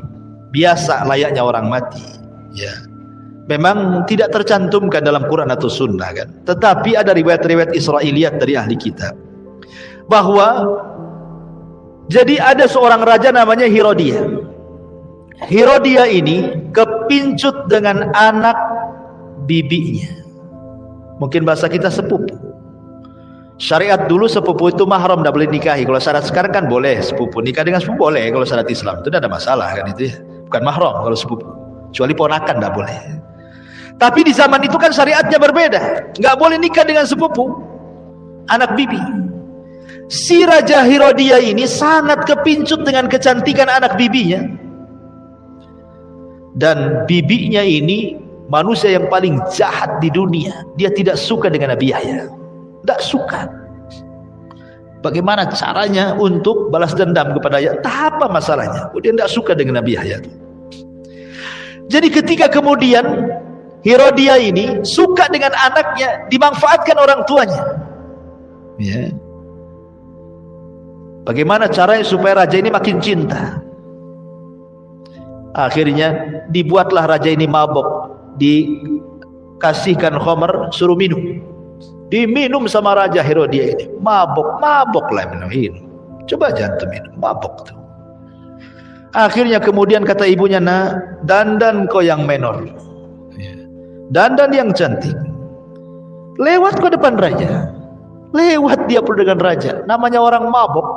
biasa layaknya orang mati? Ya, memang tidak tercantumkan dalam Quran atau Sunnah kan. Tetapi ada riwayat-riwayat Israiliyat dari ahli kitab bahwa jadi ada seorang raja namanya Herodia. Herodia ini kepincut dengan anak bibinya. Mungkin bahasa kita sepupu. Syariat dulu sepupu itu mahram, tidak boleh nikahi. Kalau syariat sekarang kan boleh sepupu, nikah dengan sepupu boleh. Kalau syariat Islam itu tidak ada masalah kan itu ya. Bukan mahram kalau sepupu. Kecuali ponakan tidak boleh. Tapi di zaman itu kan syariatnya berbeda. Nggak boleh nikah dengan sepupu, anak bibi. Si Raja Herodia ini sangat kepincut dengan kecantikan anak bibinya. Dan bibinya ini manusia yang paling jahat di dunia. Dia tidak suka dengan Nabi Yahya. Tidak suka. Bagaimana caranya untuk balas dendam kepada Yahya? Tak apa masalahnya. Dia tidak suka dengan Nabi Yahya. Jadi ketika kemudian Herodia ini suka dengan anaknya, dimanfaatkan orang tuanya. Ya. Bagaimana caranya supaya raja ini makin cinta? Akhirnya dibuatlah raja ini mabok, dikasihkan khamr, suruh minum. Diminum sama Raja Herodia ini, mabok lah minum. Coba jangan minum, mabok tuh. Akhirnya kemudian kata ibunya, nak, dandan kau yang menor, dandan yang cantik, lewat ke depan raja. Lewat dia pun dengan raja. Namanya orang mabok,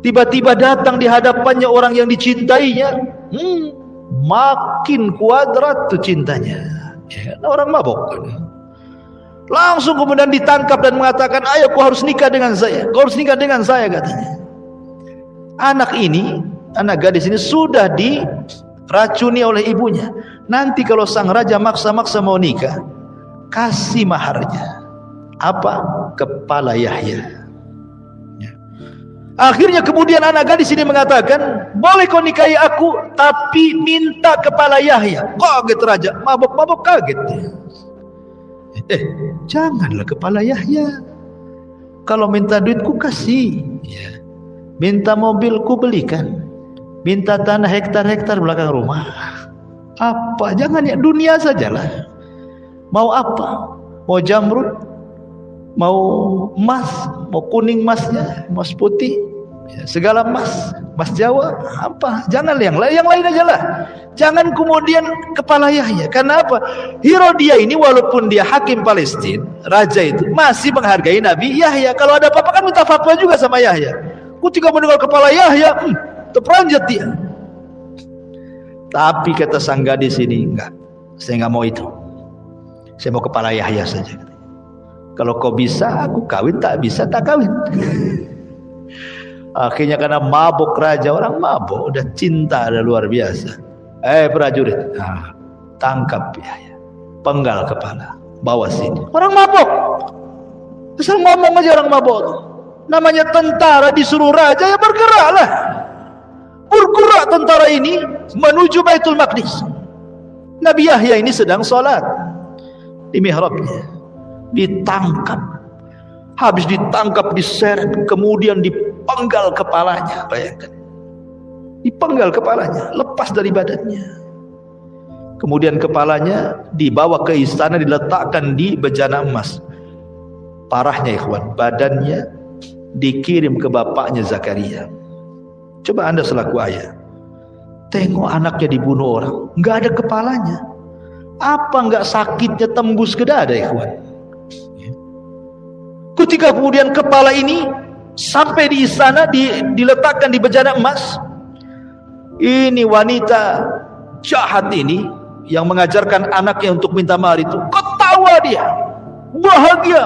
Tiba-tiba datang di hadapannya orang yang dicintainya, makin kuadrat tuh cintanya. Ya, orang mabok. Langsung kemudian ditangkap dan mengatakan, ayo kau harus nikah dengan saya, kau harus nikah dengan saya, katanya. Anak ini, anak gadis ini sudah diracuni oleh ibunya. Nanti kalau sang raja maksa-maksa mau nikah, kasih maharnya. Apa? Kepala Yahya. Akhirnya kemudian anak gadis ini mengatakan, boleh kau nikahi aku, tapi minta kepala Yahya. Kaget raja, mabok-mabok kaget. Janganlah kepala Yahya. Kalau minta duit ku kasih, minta mobil ku belikan, minta tanah hektar-hektar belakang rumah. Apa? Jangan ya, dunia sajalah. Mau apa? Mau jamrud, mau emas, mau kuning emasnya, emas putih, segala emas, emas Jawa, apa? Jangan yang lain aja lah. Jangan kemudian kepala Yahya. Karena apa? Herodia ini walaupun dia hakim Palestina, raja itu masih menghargai Nabi Yahya. Kalau ada apa-apa kan minta fatwa juga sama Yahya. Ketika mendengar kepala Yahya, terperanjat dia. Tapi kata sang gadis ini, enggak, saya enggak mau itu. Saya mau kepala Yahya saja. Kalau kau bisa, aku kawin, tak bisa, tak kawin. Akhirnya karena mabuk raja, orang mabuk, udah cinta, ada luar biasa. Prajurit, tangkap Yahya, penggal kepala, bawa sini. Orang mabuk, asal ngomong aja orang mabuk. Namanya tentara disuruh raja, ya bergeraklah. Bergerak tentara ini menuju Baitul Maqdis. Nabi Yahya ini sedang sholat di mihrabnya, ditangkap. Habis ditangkap, diseret, kemudian dipenggal kepalanya. Bayangkan, dipenggal kepalanya, lepas dari badannya. Kemudian kepalanya dibawa ke istana, diletakkan di bejana emas. Parahnya ikhwan, badannya dikirim ke bapaknya Zakaria. Coba anda selaku ayah, tengok anaknya dibunuh orang, nggak ada kepalanya. Apa nggak sakitnya tembus ke dada, ikhwan? Ketika kemudian kepala ini sampai di istana, diletakkan di bejana emas, ini wanita jahat ini yang mengajarkan anaknya untuk minta mahar itu ketawa, dia bahagia,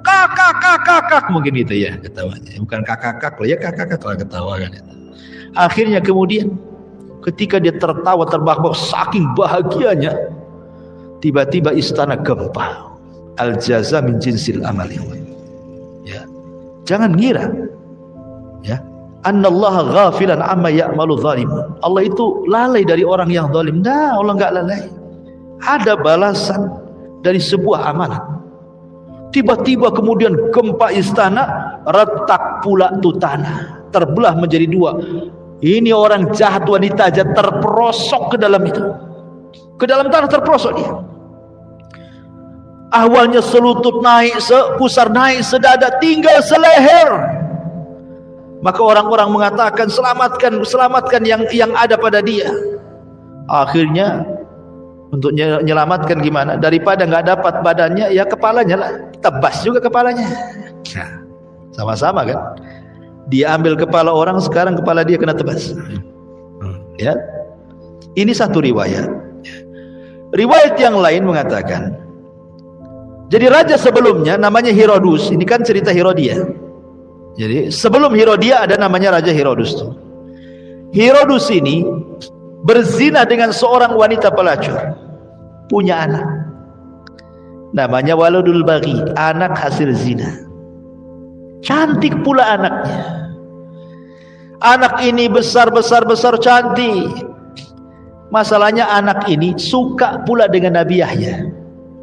kakak mungkin itu ya ketawanya, bukan kakak ya, kakak ketawa kan itu. Akhirnya kemudian ketika dia tertawa terbahak-bahak saking bahagianya, tiba-tiba istana gempa. Al jaza min jinsil amal. Ya, jangan ngira ya, annallaha ghafilan amma ya'malu zalimun. Allah itu lalai dari orang yang zalim. Nah, Allah enggak lalai. Ada balasan dari sebuah amalan. Tiba-tiba kemudian gempa istana, retak pula tu tanah, terbelah menjadi dua. Ini orang jahat wanita aja terperosok ke dalam itu. Ke dalam tanah terperosok dia. Awalnya selutut naik, sepusar naik, sedada, tinggal seleher. Maka orang-orang mengatakan, selamatkan yang ada pada dia. Akhirnya untuk menyelamatkan gimana? Daripada nggak dapat badannya, ya kepalanya lah, tebas juga kepalanya. Nah, sama-sama kan? Dia ambil kepala orang, sekarang kepala dia kena tebas. Ya, ini satu riwayat. Riwayat yang lain mengatakan, jadi raja sebelumnya namanya Herodus. Ini kan cerita Herodia. Jadi sebelum Herodia ada namanya Raja Herodus. Herodus ini berzina dengan seorang wanita pelacur, punya anak, namanya Waladul Baghi, anak hasil zina. Cantik pula anaknya. Anak ini besar cantik. Masalahnya anak ini suka pula dengan Nabi Yahya.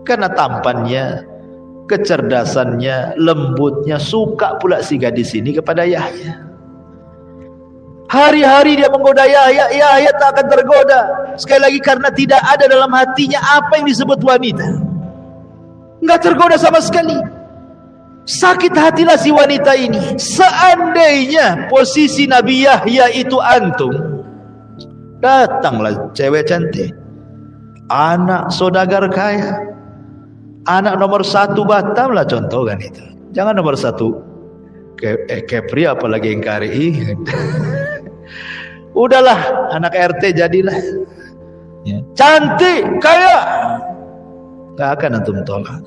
Karena tampannya, kecerdasannya, lembutnya, suka pula si gadis ini kepada Yahya. Hari-hari dia menggoda Yahya, Yahya tak akan tergoda. Sekali lagi karena tidak ada dalam hatinya apa yang disebut wanita. Enggak tergoda sama sekali. Sakit hatilah si wanita ini. Seandainya posisi Nabi Yahya itu antum, datanglah cewek cantik, anak saudagar kaya, anak nomor 1 Batam lah contoh kan itu. Jangan nomor 1 Kepri apalagi yang KRI. Udahlah, anak RT jadilah. Ya. Cantik, kaya. Gak akan antum tolak.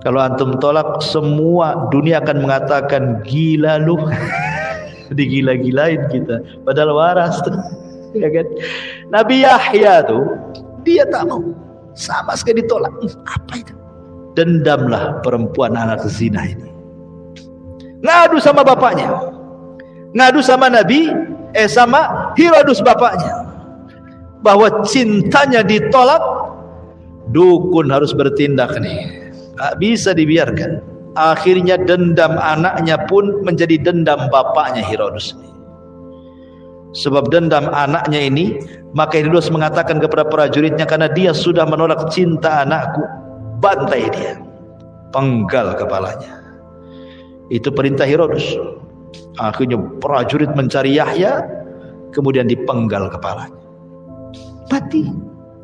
Kalau antum tolak, semua dunia akan mengatakan gila lu. Digila-gilain kita. Padahal waras tuh. Ya kan? Nabi Yahya tuh, dia tak mau. Sama sekali ditolak. Apa itu? Dendamlah perempuan anak zina ini. Ngadu sama bapaknya. Ngadu sama sama Herodus bapaknya. Bahwa cintanya ditolak, dukun harus bertindak nih. Gak bisa dibiarkan. Akhirnya dendam anaknya pun menjadi dendam bapaknya Herodus. Sebab dendam anaknya ini, maka Herodus mengatakan kepada prajuritnya, karena dia sudah menolak cinta anakku, bantai dia, penggal kepalanya. Itu perintah Herodus. Akhirnya prajurit mencari Yahya, kemudian dipenggal kepalanya, mati.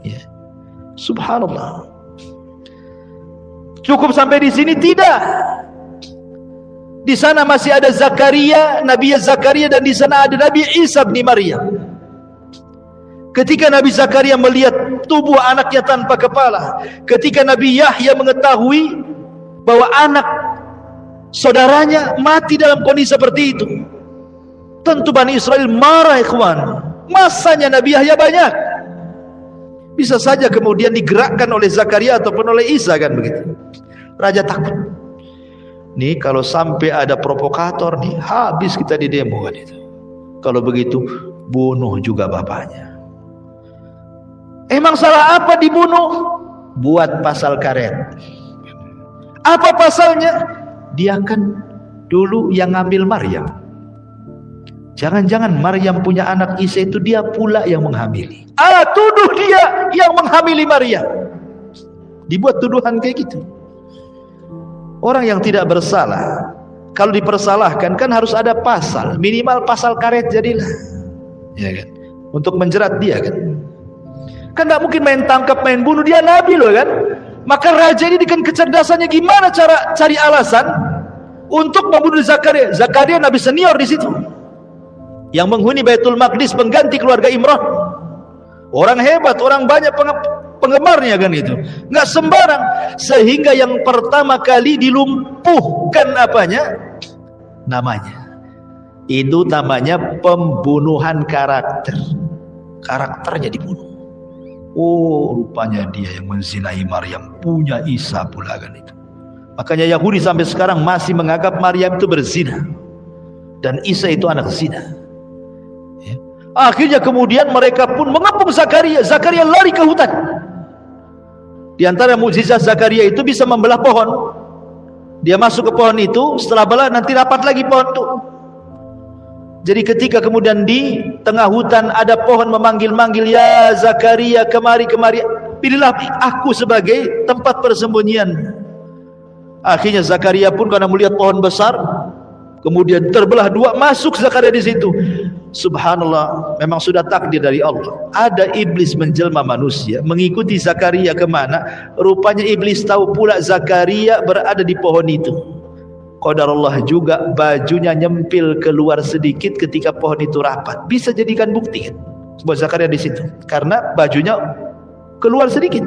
Ya. Subhanallah. Cukup sampai di sini? Tidak. Di sana masih ada Zakaria, Nabi Zakaria, dan di sana ada Nabi Isa bin Maryam. Ketika Nabi Zakaria melihat tubuh anaknya tanpa kepala, ketika Nabi Yahya mengetahui bahwa anak saudaranya mati dalam kondisi seperti itu, tentu Bani Israel marah, ikhwan. Masanya Nabi Yahya banyak. Bisa saja kemudian digerakkan oleh Zakaria ataupun oleh Isa, kan begitu. Raja takut. Nih kalau sampai ada provokator nih, habis kita di demo, kan itu. Kalau begitu bunuh juga bapaknya. Emang salah apa dibunuh? Buat pasal karet. Apa pasalnya? Dia kan dulu yang ngambil Maryam. Jangan-jangan Maryam punya anak Isa itu dia pula yang menghamili. Tuduh dia yang menghamili Maryam. Dibuat tuduhan kayak gitu. Orang yang tidak bersalah, kalau dipersalahkan kan harus ada pasal, minimal pasal karet jadilah, ya kan? Untuk menjerat dia, kan? Kan nggak mungkin main tangkap, main bunuh, dia nabi loh, kan? Maka raja ini dengan kecerdasannya gimana cara cari alasan untuk membunuh Zakaria? Zakaria nabi senior di situ, yang menghuni Baitul Maqdis, pengganti keluarga Imran. Orang hebat, orang banyak penggemarnya, kan itu. Nggak sembarang. Sehingga yang pertama kali dilumpuhkan apanya? Namanya. Itu namanya pembunuhan karakter. Karakternya dibunuh. Oh, rupanya dia yang menzinai Maryam, punya Isa pula, kan itu. Makanya Yahudi sampai sekarang masih menganggap Maryam itu berzina dan Isa itu anak zina. Akhirnya kemudian mereka pun mengepung Zakaria. Zakaria lari ke hutan. Di antara mukjizat Zakaria itu bisa membelah pohon. Dia masuk ke pohon itu, setelah belah nanti rapat lagi pohon itu. Jadi ketika kemudian di tengah hutan ada pohon memanggil-manggil, ya Zakaria, kemari, kemari, pilihlah aku sebagai tempat persembunyian. Akhirnya Zakaria pun karena melihat pohon besar, kemudian terbelah dua, masuk Zakaria di situ. Subhanallah, memang sudah takdir dari Allah. Ada iblis menjelma manusia, mengikuti Zakaria kemana. Rupanya iblis tahu pula Zakaria berada di pohon itu. Qadarullah juga bajunya nyempil keluar sedikit ketika pohon itu rapat. Bisa jadikan bukti, kan? Buat Zakaria di situ, karena bajunya keluar sedikit.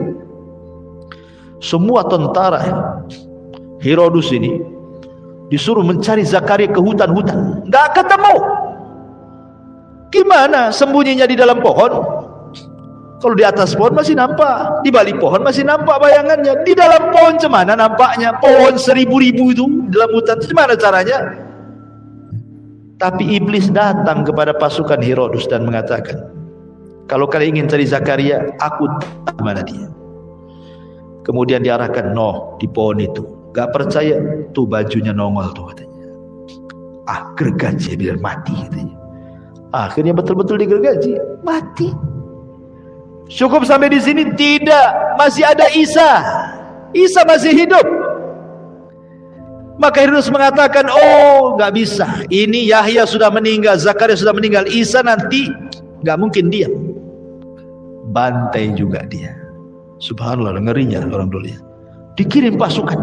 Semua tentara Herodus ini disuruh mencari Zakaria ke hutan-hutan, nggak ketemu. Gimana sembunyinya di dalam pohon? Kalau di atas pohon masih nampak, di balik pohon masih nampak bayangannya. Di dalam pohon cemana nampaknya? Pohon seribu-ribu itu di dalam hutan, gimana caranya? Tapi iblis datang kepada pasukan Herodus dan mengatakan, kalau kalian ingin cari Zakaria, aku tahu di mana dia. Kemudian diarahkan, no, di pohon itu. Gak percaya, tuh bajunya nongol tuh, katanya. Gergaji biar mati, katanya. Akhirnya betul-betul digergaji, mati. Cukup sampai di sini? Tidak, masih ada Isa. Isa masih hidup. Maka Herodus mengatakan, oh nggak bisa, ini Yahya sudah meninggal, Zakaria sudah meninggal, Isa nanti nggak mungkin diam. Bantai juga dia. Subhanallah, ngerinya orang dulu ya. Dikirim pasukan.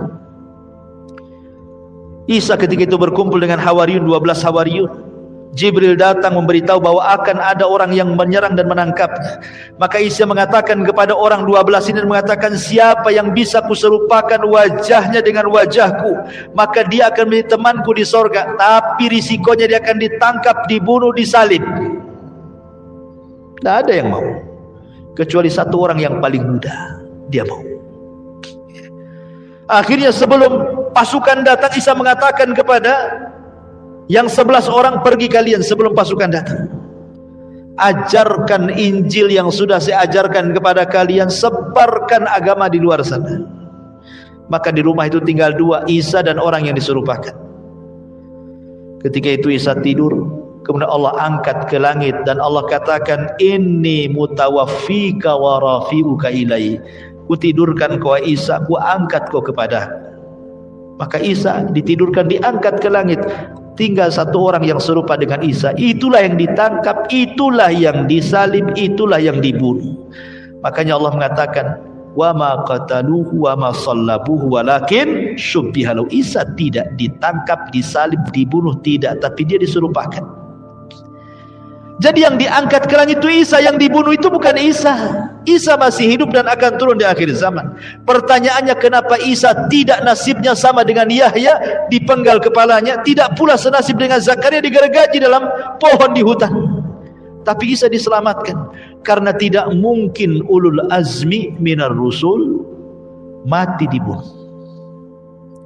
Isa ketika itu berkumpul dengan Hawariyun, 12 Hawariyun. Jibril datang memberitahu bahwa akan ada orang yang menyerang dan menangkapnya. Maka Isa mengatakan kepada orang 12 ini, mengatakan, siapa yang bisa kuserupakan wajahnya dengan wajahku, maka dia akan menjadi temanku di sorga. Tapi risikonya dia akan ditangkap, dibunuh, disalib. Tidak ada yang mau, kecuali satu orang yang paling muda, dia mau. Akhirnya sebelum pasukan datang, Isa mengatakan kepada yang 11 orang, pergi kalian sebelum pasukan datang. Ajarkan Injil yang sudah saya ajarkan kepada kalian, sebarkan agama di luar sana. Maka di rumah itu tinggal 2, Isa dan orang yang diserupakan. Ketika itu Isa tidur, kemudian Allah angkat ke langit dan Allah katakan, inni mutawaffika wa rafi'uka ilai. Ku tidurkan kau Isa, ku angkat kau kepada. Maka Isa ditidurkan, diangkat ke langit. Tinggal satu orang yang serupa dengan Isa. Itulah yang ditangkap, itulah yang disalib, itulah yang dibunuh. Makanya Allah mengatakan, wa ma qataluhu wa ma sallabuhu walakin syubbiha lahu. Isa tidak ditangkap, disalib, dibunuh, tidak, tapi dia diserupakan. Jadi yang diangkat ke langit itu Isa, yang dibunuh itu bukan Isa. Isa masih hidup dan akan turun di akhir zaman. Pertanyaannya, kenapa Isa tidak nasibnya sama dengan Yahya, dipenggal kepalanya, tidak pula senasib dengan Zakaria, digergaji dalam pohon di hutan. Tapi Isa diselamatkan karena tidak mungkin ulul azmi minar rusul mati dibunuh.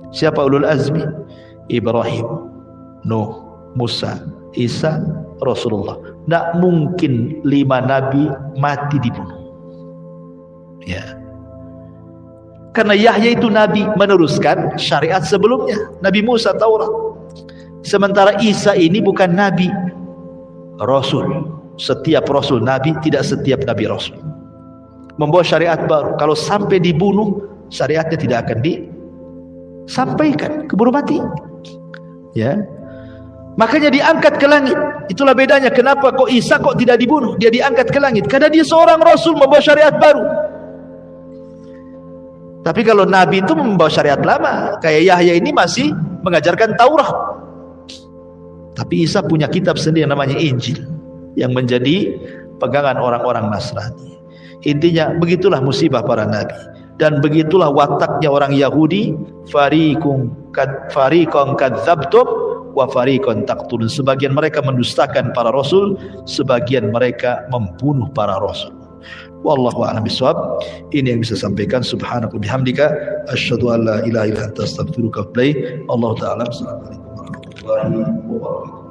Siapa ulul azmi? Ibrahim, Nuh, Musa, Isa, Rasulullah. Tidak mungkin 5 nabi mati dibunuh. Ya. Karena Yahya itu nabi meneruskan syariat sebelumnya, Nabi Musa, Taurat. Sementara Isa ini bukan nabi, rasul. Setiap rasul nabi, tidak setiap nabi rasul. Membawa syariat baru. Kalau sampai dibunuh, syariatnya tidak akan disampaikan, keburu mati. Ya. Makanya diangkat ke langit. Itulah bedanya kenapa kok Isa kok tidak dibunuh, dia diangkat ke langit, karena dia seorang rasul membawa syariat baru. Tapi kalau nabi itu membawa syariat lama, kayak Yahya ini masih mengajarkan Taurat. Tapi Isa punya kitab sendiri yang namanya Injil, yang menjadi pegangan orang-orang Nasrani. Intinya begitulah musibah para nabi, dan begitulah wataknya orang Yahudi. Fariqon kadzabtum wa fariqon taqtulun. Sebagian mereka mendustakan para rasul, sebagian mereka membunuh para rasul. Wallahu a'lam bishawab. Ini yang bisa sampaikan. Subhanaka bihamdika asyhadu an la ilaha illa anta astaghfiruka wa atubu ilaik. Allah taala. Assalamualaikum warahmatullahi wabarakatuh.